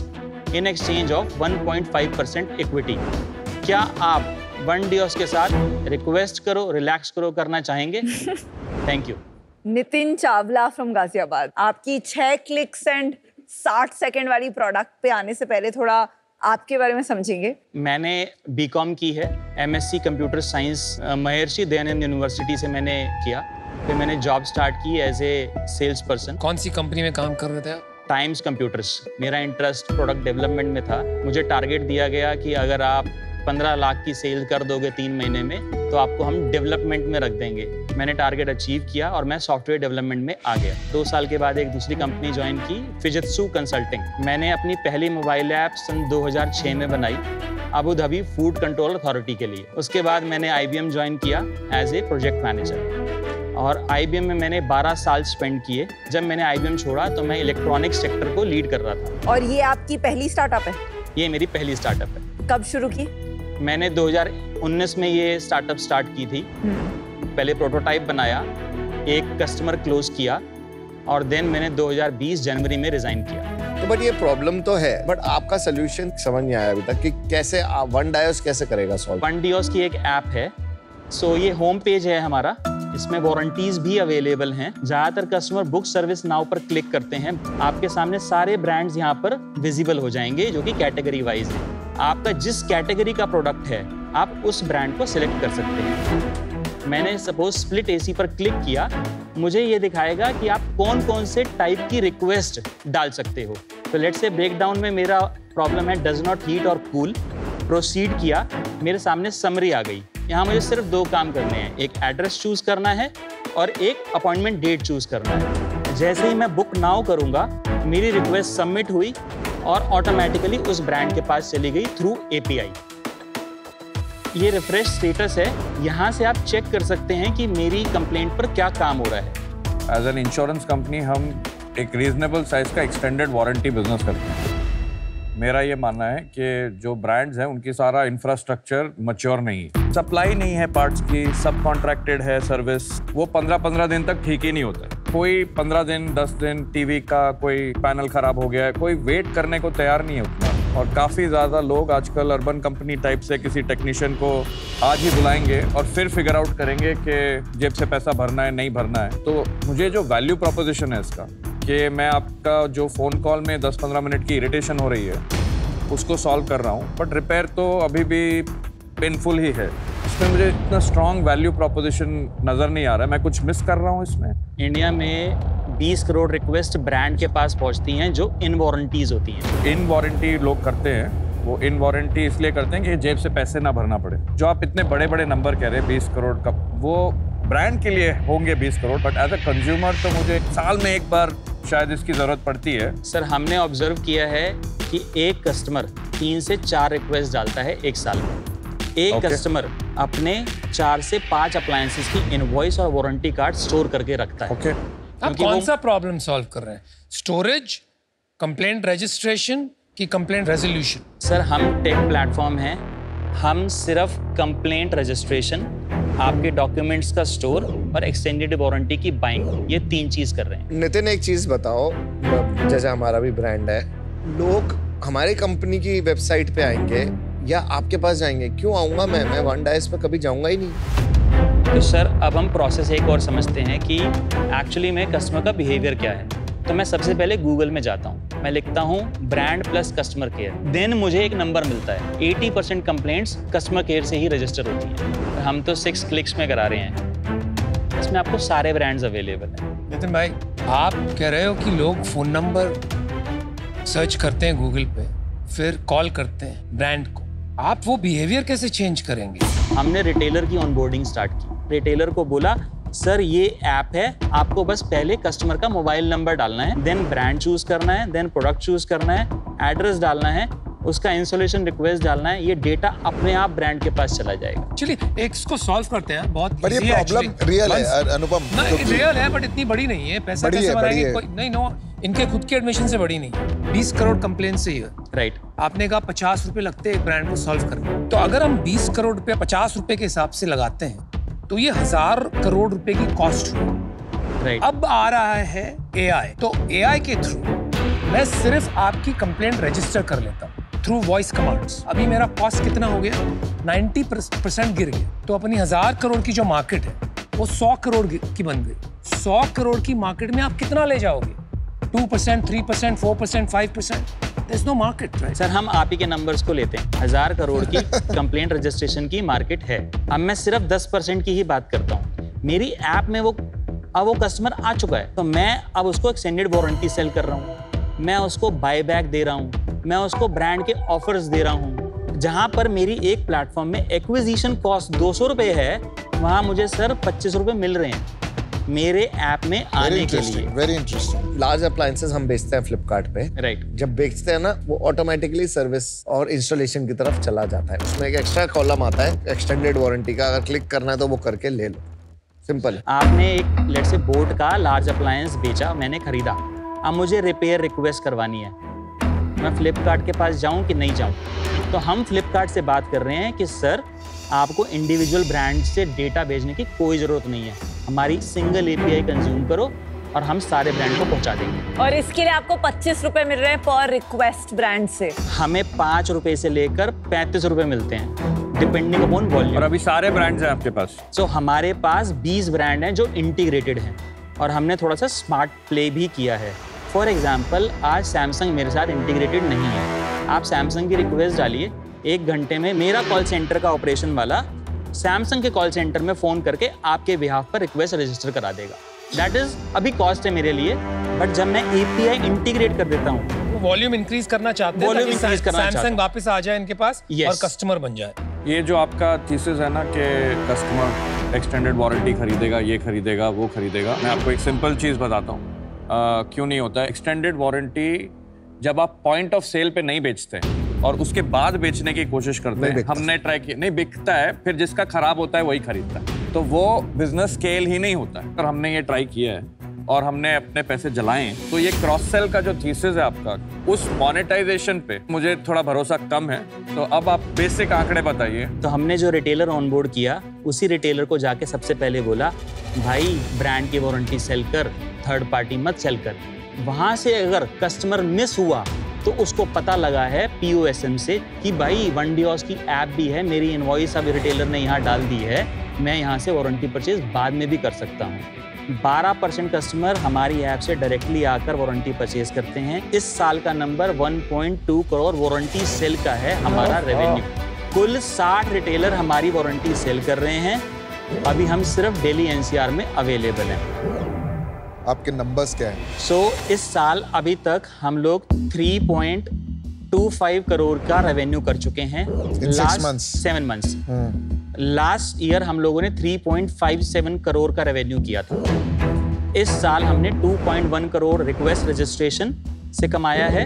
in exchange of 1.5% equity. क्या आप वन डियोस के साथ रिक्वेस्ट करो, रिलैक्स करो करना चाहेंगे? Thank you. Nitin Chawla from Ghaziabad, आपकी 6 क्लिक्स एंड 60 सेकंड वाली प्रोडक्ट पे आने से पहले थोड़ा आपके बारे में समझेंगे। मैंने बीकॉम की है, MSc computer science Maharshi Dayanand university से मैंने किया। फिर मैंने जॉब स्टार्ट की एज ए सेल्स पर्सन। कौन सी कंपनी में काम कर रहे थे आप? Times computers. मेरा इंटरेस्ट प्रोडक्ट डेवलपमेंट में था। मुझे टारगेट दिया गया कि अगर आप 15 लाख की सेल कर दोगे 3 महीने में तो आपको हम डेवलपमेंट में रख देंगे। मैंने टारगेट अचीव किया और मैं सॉफ्टवेयर डेवलपमेंट में आ गया। 2 साल के बाद एक दूसरी कंपनी ज्वाइन की, फिजित्सु कंसल्टिंग। मैंने अपनी पहली मोबाइल ऐप सन 2006 में बनाई, Abu Dhabi food control authority के लिए। उसके बाद मैंने IBM ज्वाइन किया एज ए प्रोजेक्ट मैनेजर और IBM में मैंने 12 साल स्पेंड किए। जब मैंने IBM छोड़ा तो मैं इलेक्ट्रॉनिक सेक्टर को लीड कर रहा था। और ये आपकी पहली स्टार्टअप है? ये मेरी पहली स्टार्टअप है। कब शुरू की? मैंने 2019 में ये स्टार्टअप स्टार्ट की थी। पहले प्रोटोटाइप बनाया, एक कस्टमर क्लोज किया और देन मैंने 2020 जनवरी में रिजाइन किया। तो बट ये प्रॉब्लम तो है, बट आपका सोल्यूशन समझ नहीं आया अभी तक कि कैसे वन डायोस कैसे करेगा सॉल्व? वन डियोस की एक ऐप है। सो ये होम पेज है हमारा, इसमें वारंटीज भी अवेलेबल हैं। ज्यादातर कस्टमर बुक सर्विस नाउ पर क्लिक करते हैं। आपके सामने सारे ब्रांड्स यहाँ पर विजिबल हो जाएंगे जो कि कैटेगरी वाइज है। आपका जिस कैटेगरी का प्रोडक्ट है आप उस ब्रांड को सिलेक्ट कर सकते हैं। मैंने सपोज स्प्लिट एसी पर क्लिक किया, मुझे ये दिखाएगा कि आप कौन कौन से टाइप की रिक्वेस्ट डाल सकते हो। तो लेट्स से ब्रेकडाउन में मेरा प्रॉब्लम है डज नॉट हीट और कूल। प्रोसीड किया, मेरे सामने समरी आ गई। यहाँ मुझे सिर्फ 2 काम करने हैं, एक एड्रेस चूज करना है और एक अपॉइंटमेंट डेट चूज करना है। जैसे ही मैं बुक नाउ करूंगा मेरी रिक्वेस्ट सबमिट हुई और ऑटोमेटिकली उस ब्रांड के पास चली गई थ्रू API। ये रिफ्रेश स्टेटस है, यहाँ से आप चेक कर सकते हैं कि मेरी कंप्लेंट पर क्या काम हो रहा है। एज एन इंश्योरेंस कंपनी हम एक रीजनेबल साइज का एक्सटेंडेड वारंटी बिजनेस करते हैं। मेरा ये मानना है कि जो ब्रांड्स हैं उनकी सारा इंफ्रास्ट्रक्चर मैच्योर नहीं है, सप्लाई नहीं है पार्ट्स की, सब कॉन्ट्रैक्टेड है सर्विस। वो 15-15 दिन तक ठीक ही नहीं होता। कोई 15 दिन 10 दिन टीवी का कोई पैनल खराब हो गया है, कोई वेट करने को तैयार नहीं है उतना। और काफ़ी ज़्यादा लोग आजकल अर्बन कंपनी टाइप से किसी टेक्नीशियन को आज ही बुलाएंगे और फिर फिगर आउट करेंगे कि जेब से पैसा भरना है नहीं भरना है। तो मुझे जो वैल्यू प्रोपोजिशन है इसका कि मैं आपका जो फ़ोन कॉल में 10-15 मिनट की इरिटेशन हो रही है उसको सॉल्व कर रहा हूँ, बट रिपेयर तो अभी भी पेनफुल ही है। इसमें मुझे इतना स्ट्रॉन्ग वैल्यू प्रोपोजिशन नज़र नहीं आ रहा है। मैं कुछ मिस कर रहा हूँ इसमें। इंडिया में 20 करोड़ रिक्वेस्ट ब्रांड के पास पहुंचती हैं जो इन वारंटीज होती हैं। इन वारंटी लोग करते हैं, वो इन वारंटी इसलिए करते हैं कि जेब से पैसे ना भरना पड़े। जो आप इतने बड़े बड़े नंबर कह रहे हैं 20 करोड़ का, वो ब्रांड के लिए होंगे 20 crore, but as a consumer तो मुझे साल में एक बार शायद इसकी जरूरत पड़ती है। सर हमने ऑब्जर्व किया है कि एक कस्टमर 3 से 4 रिक्वेस्ट डालता है एक साल में। एक कस्टमर अपने 4 से 5 अप्लायंसेस की इनवॉइस और वारंटी कार्ड स्टोर करके रखता है। आप कौन सा प्रॉब्लम सॉल्व कर रहे हैं? स्टोरेज, कंप्लेंट रजिस्ट्रेशन की कंप्लेंट रेजोल्यूशन? सर हम टेक प्लेटफॉर्म हैं, हम सिर्फ कंप्लेंट रजिस्ट्रेशन, आपके डॉक्यूमेंट्स का स्टोर और एक्सटेंडेड वारंटी की बाइंग, ये 3 चीज कर रहे हैं। नितिन एक चीज बताओ, जैसे हमारा भी ब्रांड है, लोग हमारी कंपनी की वेबसाइट पे आएंगे या आपके पास जाएंगे? क्यों आऊंगा मैं वन डायस पे कभी जाऊंगा ही नहीं। तो सर अब हम प्रोसेस एक और समझते हैं कि एक्चुअली में कस्टमर का बिहेवियर क्या है। तो मैं सबसे पहले गूगल में जाता हूँ, मैं लिखता हूँ brand plus customer care, then मुझे एक नंबर मिलता है। 80% कंप्लेंट्स कस्टमर केयर से ही रजिस्टर होती हैं। हम तो 6 क्लिक्स में करा रहे हैं। इसमें आपको सारे ब्रांड्स अवेलेबल हैं। नितिन भाई, आप कह रहे हो कि लोग फ़ोन नंबर सर्च करते हैं गूगल पे, फिर कॉल करते हैं ब्रांड को, आप वो बिहेवियर कैसे चेंज करेंगे? हमने रिटेलर की ऑनबोर्डिंग स्टार्ट की। रिटेलर को बोला सर ये ऐप है, आपको बस पहले कस्टमर का मोबाइल नंबर डालना है, देन ब्रांड चूज करना है, देन प्रोडक्ट चूज करना है, एड्रेस डालना है, उसका इंस्टॉलेशन रिक्वेस्ट डालना है, ये डेटा अपने आप ब्रांड के पास चला जाएगा। चलिए एक इसको सॉल्व करते हैं, बहुत पर ये प्रॉब्लम रियल है अनुपम, रियल है बट इतनी बड़ी नहीं है। पैसा कैसे बनाएंगे कोई नहीं, नो इनके खुद के एडमिशन से बड़ी नहीं। 20 करोड़ कंप्लेन से ही है, राइट। आपने कहा 50 रुपए लगते हैं एक ब्रांड को सॉल्व करने, तो अगर हम 20 करोड़ रुपए 50 रुपए के हिसाब से लगाते हैं तो ये 1000 करोड़ रुपए की कॉस्ट हुई। राइट। अब आ रहा है AI, तो AI के थ्रू मैं सिर्फ आपकी कंप्लेंट रजिस्टर कर लेता हूँ थ्रू वॉइस कमांड्स। अभी मेरा कॉस्ट कितना हो गया? 90% गिर गया। तो अपनी 1000 करोड़ की जो मार्केट है वो 100 करोड़ की बन गई। 100 करोड़ की मार्केट में आप कितना ले जाओगे? 2%, 3%, 4%, 5%? There's no market, right? Sir हम आप ही के नंबर्स को लेते हैं। 1000 करोड़ की कंप्लेंट रजिस्ट्रेशन की मार्केट है। अब मैं सिर्फ 10% की ही बात करता हूँ। मेरी ऐप में वो कस्टमर आ चुका है, तो मैं अब उसको एक्सटेंडेड वारंटी सेल कर रहा हूँ, मैं उसको बाय बैक दे रहा हूँ, मैं उसको ब्रांड के ऑफर्स दे रहा हूँ। जहाँ पर मेरी एक प्लेटफॉर्म में एक्विजिशन कॉस्ट 200 रुपए है, वहाँ मुझे सर 25 रुपए मिल रहे हैं मेरे ऐप में आने के लिए। Very interesting. लार्ज अप्लायंसेस हम बेचते हैं फ्लिपकार्ट पे, राइट। जब बेचते हैं ना, वो ऑटोमेटिकली सर्विस और इंस्टॉलेशन की तरफ चला जाता है। उसमें एक एक्स्ट्रा कॉलम आता है एक्सटेंडेड वारंटी का, अगर क्लिक करना है तो वो करके ले लो, सिंपल है। आपने एक लेट्स से बोट का लार्ज अप्लायंस बेचा, मैंने खरीदा, अब मुझे रिपेयर रिक्वेस्ट करवानी है, मैं फ्लिपकार्ट के पास जाऊं कि नहीं जाऊं? तो हम फ्लिपकार्ट से बात कर रहे हैं कि सर आपको इंडिविजुअल ब्रांड से डेटा भेजने की कोई ज़रूरत नहीं है, हमारी सिंगल API कंज्यूम करो और हम सारे ब्रांड को पहुंचा देंगे। और इसके लिए आपको 25 रुपए मिल रहे हैं पर रिक्वेस्ट ब्रांड से। हमें 5 रुपए से लेकर 35 रुपए मिलते हैं डिपेंडिंग अपॉन वॉल्यूम। और अभी सारे ब्रांड्स हैं आपके पास? सो हमारे पास 20 ब्रांड हैं जो इंटीग्रेटेड हैं और हमने थोड़ा सा स्मार्ट प्ले भी किया है। फॉर एग्जाम्पल आज सैमसंग मेरे साथ इंटीग्रेटेड नहीं है, आप सैमसंग की रिक्वेस्ट डालिए, 1 घंटे में मेरा कॉल सेंटर का ऑपरेशन वाला सैमसंग के कॉल सेंटर में फोन करके आपके बिहाफ पर रिक्वेस्ट रजिस्टर करा देगा। दैट इज अभी कॉस्ट है मेरे लिए, बट जब मैं API इंटीग्रेट कर देता हूँ, वॉल्यूम इंक्रीज करना चाहते हैं, सैमसंग वापस आ जाए इनके पास और कस्टमर बन जाए। ये जो आपका थीसिस है ना कि कस्टमर एक्सटेंडेड वारंटी खरीदेगा, ये खरीदेगा, वो खरीदेगा, मैं आपको एक सिंपल चीज बताता हूँ क्यों नहीं होता है। एक्सटेंडेड वारंटी जब आप पॉइंट ऑफ सेल पे नहीं बेचते और उसके बाद बेचने की कोशिश करते हैं, हमने ट्राई किया, नहीं बिकता है, फिर जिसका खराब होता है वही खरीदता है, तो वो बिजनेस स्केल ही नहीं होता है। और हमने ये ट्राई किया है और हमने अपने पैसे जलाए, तो ये क्रॉस सेल का जो थीसिस है आपका, उस मोनेटाइजेशन पे मुझे थोड़ा भरोसा कम है। तो अब आप बेसिक आंकड़े बताइए। तो हमने जो रिटेलर ऑनबोर्ड किया, उसी रिटेलर को जाके सबसे पहले बोला, भाई ब्रांड की वारंटी सेल कर, थर्ड पार्टी मत सेल कर। वहां से अगर कस्टमर मिस हुआ तो उसको पता लगा है POSM से कि भाई वनडियोस की ऐप भी है, मेरी इनवॉइस अब रिटेलर ने यहाँ डाल दी है, मैं यहाँ से वारंटी परचेज बाद में भी कर सकता हूँ। 12% कस्टमर हमारी ऐप से डायरेक्टली आकर वारंटी परचेज करते हैं। इस साल का नंबर 1.2 करोड़ वारंटी सेल का है हमारा रेवेन्यू। कुल 60 रिटेलर हमारी वारंटी सेल कर रहे हैं, अभी हम सिर्फ दिल्ली NCR में अवेलेबल हैं। आपके नंबर्स क्या हैं? इस साल अभी तक हम लोग 3.25 करोड़ का रेवेन्यू कर चुके हैं। Last 7 months. लास्ट ईयर हम लोगों ने 3.57 करोड़ का रेवेन्यू किया था। इस साल हमने 2.1 करोड़ रिक्वेस्ट रजिस्ट्रेशन से कमाया है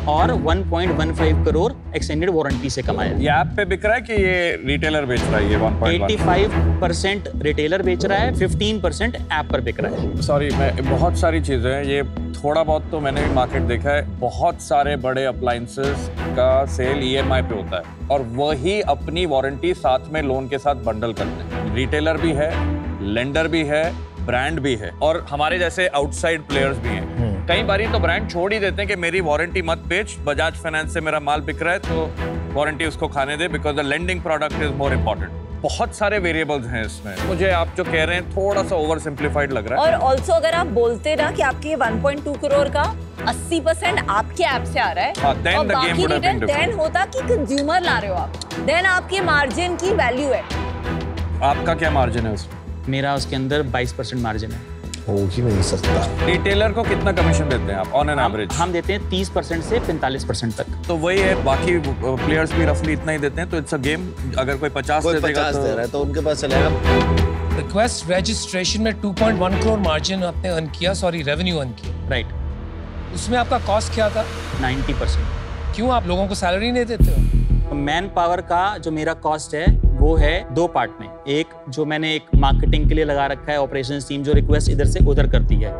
और 1.15 करोड़ एक्सटेंडेड वारंटी से कमाया। ये ऐप पे बिक रहा है कि ये रिटेलर बेच रहा है? ये 1.1 85% रिटेलर बेच रहा है, 15% ऐप पर बिक रहा है। सॉरी, मैं बहुत सारी चीजें हैं, ये थोड़ा बहुत तो मैंने भी मार्केट देखा है, बहुत सारे बड़े अप्लायंसेस का सेल EMI पे होता है और वही अपनी वारंटी साथ में लोन के साथ बंडल करते हैं। रिटेलर भी है, लेंडर भी है, ब्रांड भी है और हमारे जैसे आउटसाइड प्लेयर्स भी हैं। कई बारी तो ब्रांड छोड़ ही देते हैं कि मेरी वारंटी मत बेच, बजाज फाइनेंस से मेरा माल बिक रहा है तो वारंटी उसको खाने दे, because the lending product is more important. बहुत सारे वेरिएबल्स हैं इसमें। मुझे आप जो कह रहे हैं थोड़ा सा ओवर सिंप्लीफाइड लग रहा है। और ऑल्सो अगर आप बोलते ना कि आपके 1.2 करोड़ का 80% आपके ऐप से आ रहा है, और बाकी रिटर्न देन होता कि कंज्यूमर ला रहे हो आप, देन आपके मार्जिन की वैल्यू है। आपका क्या मार्जिन है उसमें? मेरा उसके अंदर 22% मार्जिन है। हो ही नहीं सकता। रिटेलर को कितना कमीशन देते हैं आप ऑन एन एवरेज? हम देते हैं 30% से 45% तक। तो वही है, बाकी प्लेयर्स भी रफली इतना ही देते हैं, तो इट्स अ गेम। अगर कोई 50 दे देगा तो उनके पास चलेगा। रिक्वेस्ट रजिस्ट्रेशन में 2.1 करोड़ मार्जिन आपने अर्न किया, सॉरी रेवेन्यू अर्न किया, राइट। उसमें आपका कॉस्ट क्या था? 90%। क्यों आप लोगों को सैलरी नहीं देते हो? मैन पावर का जो मेरा कॉस्ट है वो है 2 पार्ट में। एक जो मैंने एक मार्केटिंग के लिए लगा रखा है ऑपरेशंस टीम, जो रिक्वेस्ट इधर से उधर करती है,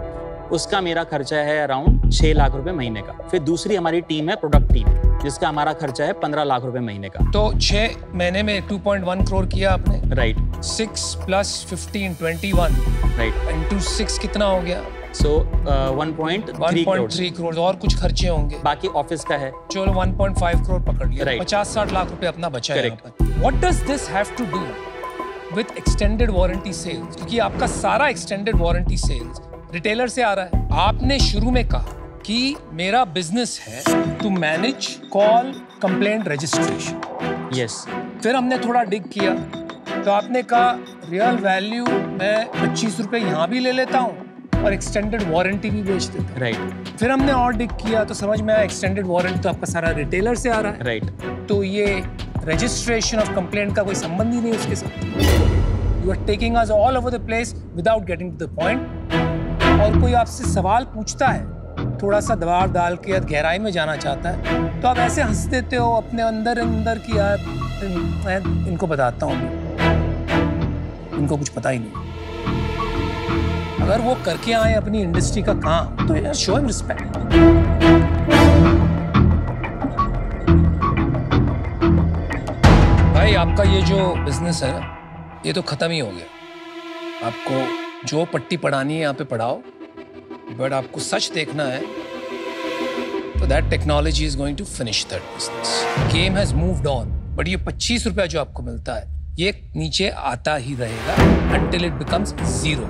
उसका मेरा खर्चा है अराउंड 6 लाख रुपए महीने का। फिर दूसरी हमारी टीम है प्रोडक्ट टीम, जिसका हमारा खर्चा है 15 लाख रुपए महीने का। तो 6 महीने में 2.1 करोड़ किया आपने, राइट। 6 + 15 21, राइट। इनटू 6 कितना हो गया? सो 1.3 करोड़। और कुछ खर्चे होंगे, बाकी ऑफिस का है। चलो 1.5 करोड़ पकड़ लिया, Right. 50-60 लाख रुपए अपना बचा है यहाँ पर। What does this have to do with extended warranty sales? क्योंकि आपका सारा extended warranty sales रिटेलर से आ रहा है। आपने शुरू में कहा कि मेरा बिजनेस है to manage call complaint registration. Yes. फिर हमने थोड़ा डिग किया तो आपने कहा रियल वैल्यू मैं 25 रुपए यहाँ भी ले लेता हूँ और एक्सटेंडेड वारंटी भी बेच देता हूँ। राइट। फिर हमने और डिग किया तो समझ में आया एक्सटेंडेड वारंटी तो आपका सारा रिटेलर से आ रहा है। राइट। तो ये रजिस्ट्रेशन ऑफ कंप्लेंट का कोई संबंध ही नहीं उसके साथ। You are taking us all over the place without getting to the point. और कोई आपसे सवाल पूछता है, थोड़ा सा दबाव डाल के या गहराई में जाना चाहता है, तो आप ऐसे हंस देते हो अपने अंदर की यार मैं इनको बताता हूँ, इनको कुछ पता ही नहीं। अगर वो करके आए अपनी इंडस्ट्री का काम तो यार शो हिम रिस्पेक्ट। भाई आपका ये जो बिजनेस है ना, ये तो खत्म ही हो गया। आपको जो पट्टी पढ़ानी है यहाँ पे पढ़ाओ, बट आपको सच देखना है तो that technology is going to finish that business. Game has moved on, but ये 25 रुपया जो आपको मिलता है ये नीचे आता ही रहेगा until it becomes zero.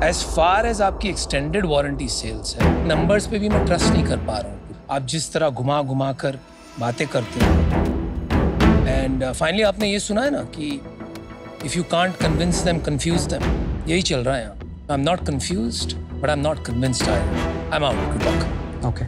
As far as आपकी एक्सटेंडेड वारंटी सेल्स है, नंबर्स पे भी मैं ट्रस्ट नहीं कर पा रहा हूँ। आप जिस तरह घुमा घुमा कर बातें करते हो, एंड फाइनली आपने ये सुना है ना कि if you can't convince them confuse them, यही चल रहा है यहाँ। I am not confused but I am not convinced. I am out. Good luck. Okay.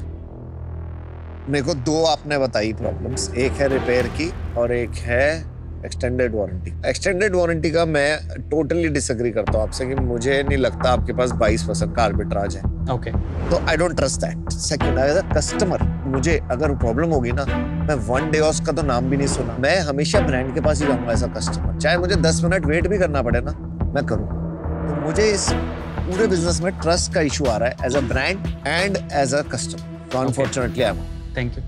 मेरे को 2 आपने बताई प्रॉब्लम्स, एक है रिपेयर की और एक है एक्सटेंडेड वारंटी। एक्सटेंडेड वारंटी का मैं टोटली डिसएग्री करता हूँ आपसे कि मुझे नहीं लगता आपके पास 22% का आर्बिट्राज है। ओके। तो I don't trust that. Second, as a customer मुझे अगर प्रॉब्लम होगी ना, मैं वन डे का तो नाम भी नहीं सुना, मैं हमेशा ब्रांड के पास ही जाऊंगा एज अ कस्टमर, चाहे मुझे 10 मिनट वेट भी करना पड़े ना, मैं करूँ। तो मुझे इस पूरे बिजनेस में ट्रस्ट का इशू आ रहा है as a brand and as a customer. तो unfortunately I am. Thank you.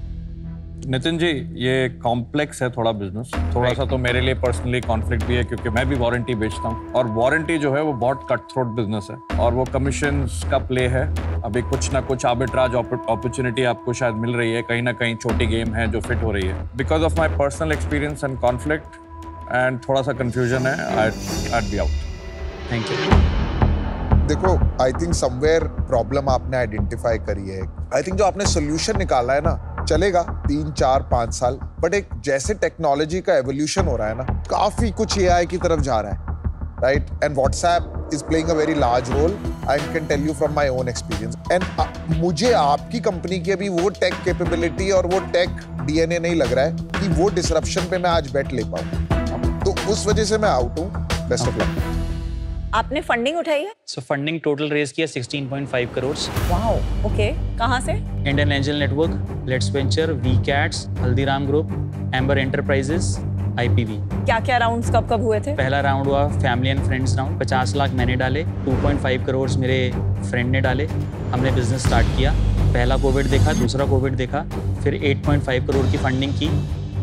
Nitin ji, ये कॉम्प्लेक्स है थोड़ा बिजनेस, थोड़ा सा तो मेरे लिए पर्सनली कॉन्फ्लिक्ट भी है क्योंकि मैं भी वारंटी बेचता हूँ और वारंटी जो है वो बहुत कट थ्रोट बिजनेस है और वो कमीशंस का प्ले है। अभी कुछ ना कुछ आर्बिट्राज अपॉर्चुनिटी आपको शायद मिल रही है, कहीं ना कहीं छोटी गेम है जो फिट हो रही है। Because of my personal experience and conflict and थोड़ा सा कंफ्यूजन है, I'd be out. Thank you. देखो, आई थिंक समवेयर प्रॉब्लम आपने आइडेंटिफाई करी है। आई थिंक जो आपने सोल्यूशन निकाला है ना, चलेगा 3, 4, 5 साल, बट एक जैसे टेक्नोलॉजी का एवोल्यूशन हो रहा है ना, काफी कुछ एआई की तरफ जा रहा है, right? And WhatsApp is playing a very large role. I can tell you from my own experience. And मुझे आपकी कंपनी की अभी वो टेक कैपेबिलिटी और वो टेक डीएनए नहीं लग रहा है कि वो डिसरप्शन पे मैं आज बेट ले पाऊं, तो उस वजह से मैं आउट हूं। Best of luck. आपने फंडिंग उठाई है? सो फंडिंग टोटल रेज किया 16.5 करोड़। Wow, okay. कहाँ से? Indian angel network, let's venture, we cats, Haldiram group, Amber enterprises, IPV. क्या राउंड्स कब हुए थे? पहला राउंड हुआ family and friends round, 50 lakh मैंने डाले, 2.5 करोड़ मेरे फ्रेंड ने डाले, हमने बिजनेस स्टार्ट किया। पहला कोविड देखा, दूसरा कोविड देखा, फिर 8.5 करोड़ की फंडिंग की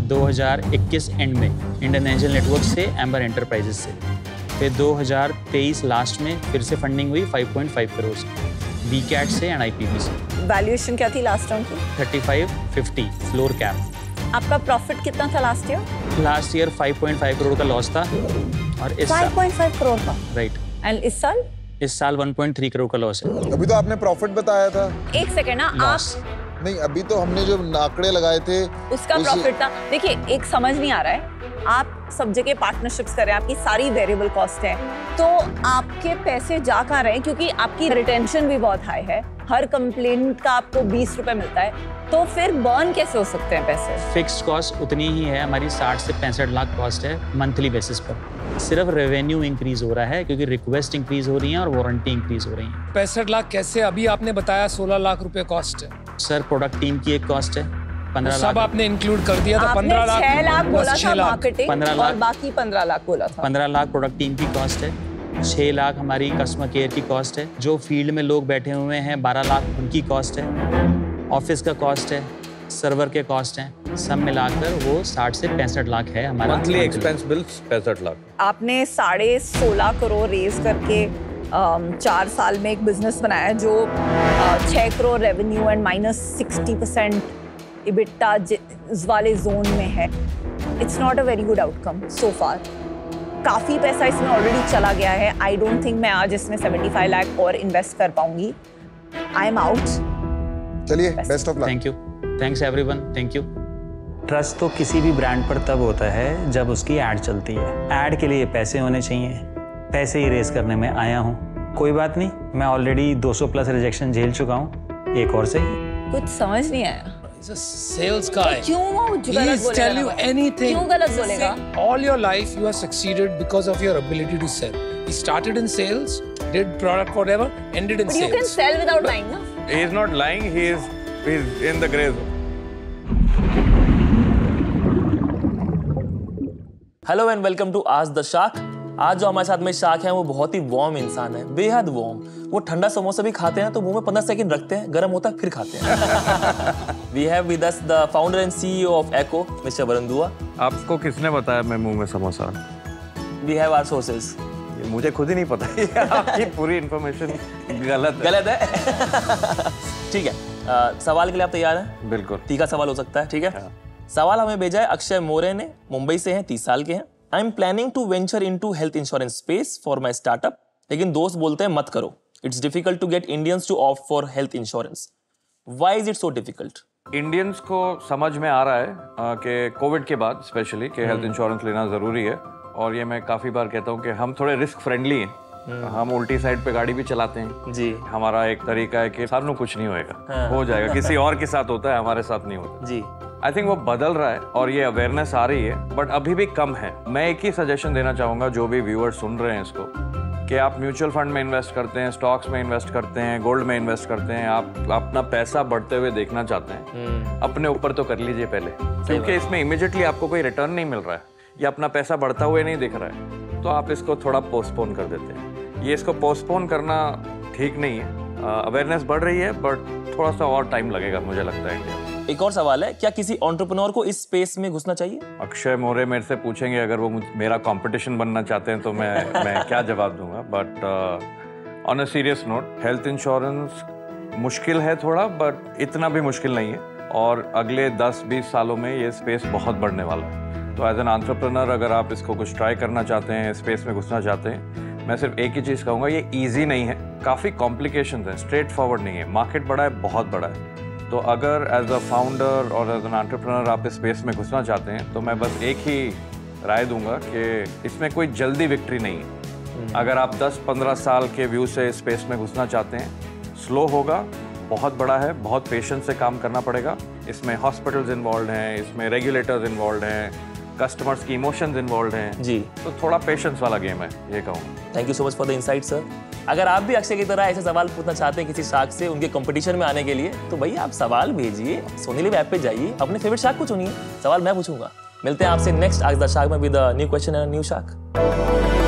2021 एंड में इंडियन एंजल नेटवर्क से, एम्बर एंटरप्राइजेस से। फिर 2023 लास्ट में फिर से फंडिंग हुई 5.5 करोड़ वी कैट से एंड आईपीवी से। वैल्यूएशन क्या थी लास्ट राउंड की? 35-50 फ्लोर कैप। आपका प्रॉफिट कितना था last year? Last year 5.5 crore का लॉस था और इस 5.5 करोड़ का, राइट। एंड इस साल? इस साल 1.3 करोड़ का लॉस है। अभी तो आपने प्रॉफिट बताया था। एक सेकेंड ना, आप नहीं, अभी तो हमने जो आंकड़े लगाए थे उसका प्रॉफिट था। देखिए, एक समझ नहीं आ रहा है, आप सब जगह पार्टनरशिप्स कर रहे हैं, आपकी सारी वेरिएबल कॉस्ट है, तो आपके पैसे जा कहाँ रहे हैं? क्योंकि आपकी रिटेंशन भी बहुत हाई है, हर कंप्लेंट का आपको 20 रुपए मिलता है, तो फिर बर्न कैसे हो सकते हैं पैसे? फिक्स्ड कॉस्ट उतनी ही है हमारी, 60 से 65 लाख कॉस्ट है मंथली बेसिस पर। सिर्फ रेवेन्यू इंक्रीज हो रहा है क्योंकि रिक्वेस्ट इंक्रीज हो रही है और वारंटी इंक्रीज हो रही है। 65 लाख कैसे? अभी आपने बताया 16 लाख रुपए कॉस्ट है। सर प्रोडक्ट टीम की एक कॉस्ट है 15 सब लाख। आपने इंक्लूड कर दिया था। 15 लाख 6 लाख बोला था मार्केटिंग 15 लाख और बाकी 15 लाख बोला था। 15 लाख प्रोडक्ट टीम की कॉस्ट है, 6 लाख हमारी कस्टमर केयर की कॉस्ट है, जो फील्ड में लोग बैठे हुए हैं 12 लाख उनकी कॉस्ट है, ऑफिस का कॉस्ट है, सर्वर के कॉस्ट हैं, सब मिलाकर वो 60 से 65 लाख है हमारा मंथली एक्सपेंस बिल 65 लाख। आपने 16.5 करोड़ रेज करके 4 साल में एक बिजनेस बनाया जो 6 करोड़ रेवेन्यू एंड -60% इबिटा वाले जोन में है। It's not a very good outcome so far. काफ़ी पैसा इसमें ऑलरेडी चला गया है। आई डोंट थिंक मैं आज इसमें 75 लाख और इन्वेस्ट कर पाऊंगी। I am out. चलिए, best of luck. Thank you, thanks everyone, thank you. Trust तो किसी भी ब्रांड पर तब होता है जब उसकी ऐड चलती है। ऐड के लिए पैसे होने चाहिए, पैसे ही रेस करने में आया हूँ। कोई बात नहीं, मैं ऑलरेडी 200 प्लस रिजेक्शन झेल चुका हूँ, एक और सही। कुछ समझ नहीं आया। He's a sales guy. क्यों वो गलत बोलेगा? tell you anything. क्यों गलत बोलेगा? All your life you have succeeded because of your ability to sell. He started in sales, did product whatever, ended in But sales. you can sell without lying, na? He is not lying. He is in the gray zone. Hello and welcome to आज the shark. आज जो हमारे साथ में shark है वो बहुत ही warm इंसान है, बेहद वार्म। वो ठंडा समोसा भी खाते हैं तो मुंह में 15 सेकंड रखते हैं, गर्म होता है फिर खाते हैं। We have with us the founder and CEO of Acko, mister Varun Dua. आपको किसने बताया मैं मुंह में samosa? We have our sources. मुझे खुद ही नहीं पता है। आपकी पूरी इंफॉर्मेशन गलत है। ठीक है, सवाल के लिए आप तैयार हैं? बिल्कुल। तीखा सवाल हो सकता है, ठीक है? सवाल हमें भेजा है अक्षय मोरे ने, मुंबई से हैं, 30 साल के हैं। I am planning to venture into health insurance space for my startup, लेकिन दोस्त बोलते हैं मत करो, it's difficult to get Indians to opt for health insurance. Why is it so difficult? Indians को समझ में आ रहा है कि कोविड के बाद स्पेशली कि हेल्थ इंश्योरेंस लेना जरूरी है, और ये मैं काफी बार कहता हूँ कि हम थोड़े रिस्क फ्रेंडली हैं। हम उल्टी साइड पे गाड़ी भी चलाते हैं जी। हमारा एक तरीका है कि सामने कुछ नहीं होएगा, हो जाएगा, किसी और के साथ होता है, हमारे साथ नहीं होता जी। आई थिंक वो बदल रहा है और ये अवेयरनेस आ रही है, बट अभी भी कम है। मैं एक ही सजेशन देना चाहूंगा जो भी व्यूअर्स सुन रहे हैं इसको, कि आप म्यूचुअल फंड में इन्वेस्ट करते हैं, स्टॉक्स में इन्वेस्ट करते हैं, गोल्ड में इन्वेस्ट करते हैं, आप अपना पैसा बढ़ते हुए देखना चाहते हैं, अपने ऊपर तो कर लीजिए पहले, क्योंकि इसमें इमीडिएटली आपको कोई रिटर्न नहीं मिल रहा है या अपना पैसा बढ़ता हुए नहीं दिख रहा है, तो आप इसको थोड़ा पोस्टपोन कर देते हैं। ये इसको पोस्टपोन करना ठीक नहीं है। अवेयरनेस बढ़ रही है, बट थोड़ा सा और टाइम लगेगा मुझे लगता है इंडिया। एक और सवाल है, क्या किसी एंटरप्रेन्योर को इस स्पेस में घुसना चाहिए? अक्षय मोरे मेरे से पूछेंगे, अगर वो मेरा कंपटीशन बनना चाहते हैं तो मैं क्या जवाब दूंगा। But on a serious note, health insurance मुश्किल है थोड़ा, बट इतना भी मुश्किल नहीं है, और अगले 10-20 सालों में ये स्पेस बहुत बढ़ने वाला है। तो एज एन एंटरप्रेन्योर अगर आप इसको कुछ ट्राई करना चाहते हैं, स्पेस में घुसना चाहते हैं, मैं सिर्फ एक ही चीज़ कहूँगा, ये ईजी नहीं है, काफ़ी कॉम्प्लिकेशंस हैं, स्ट्रेट फॉरवर्ड नहीं है। मार्केट बड़ा है, बहुत बड़ा है, तो अगर एज अ फाउंडर और एज एन एंटरप्रेन्योर आप इस स्पेस में घुसना चाहते हैं, तो मैं बस एक ही राय दूंगा कि इसमें कोई जल्दी विक्ट्री नहीं है। अगर आप 10-15 साल के व्यू से इस स्पेस में घुसना चाहते हैं, स्लो होगा, बहुत बड़ा है, बहुत पेशेंस से काम करना पड़ेगा। इसमें हॉस्पिटल्स इन्वॉल्व हैं, इसमें रेगुलेटर्स इन्वॉल्व हैं, कस्टमर्स की इमोशंस इन्वॉल्व हैं जी, तो थोड़ा पेशेंस वाला गेम है, ये कहूँ। Thank you so much for the insight sir. अगर आप भी अक्षय की तरह ऐसे सवाल पूछना चाहते हैं किसी शार्क से उनके कंपटीशन में आने के लिए, तो भैया आप सवाल भेजिए, सोनी लिव ऐप पे जाइए, अपने फेवरेट शार्क को चुनिए, सवाल मैं पूछूंगा। मिलते हैं आपसे नेक्स्ट आज द शार्क में with a new question and new shark.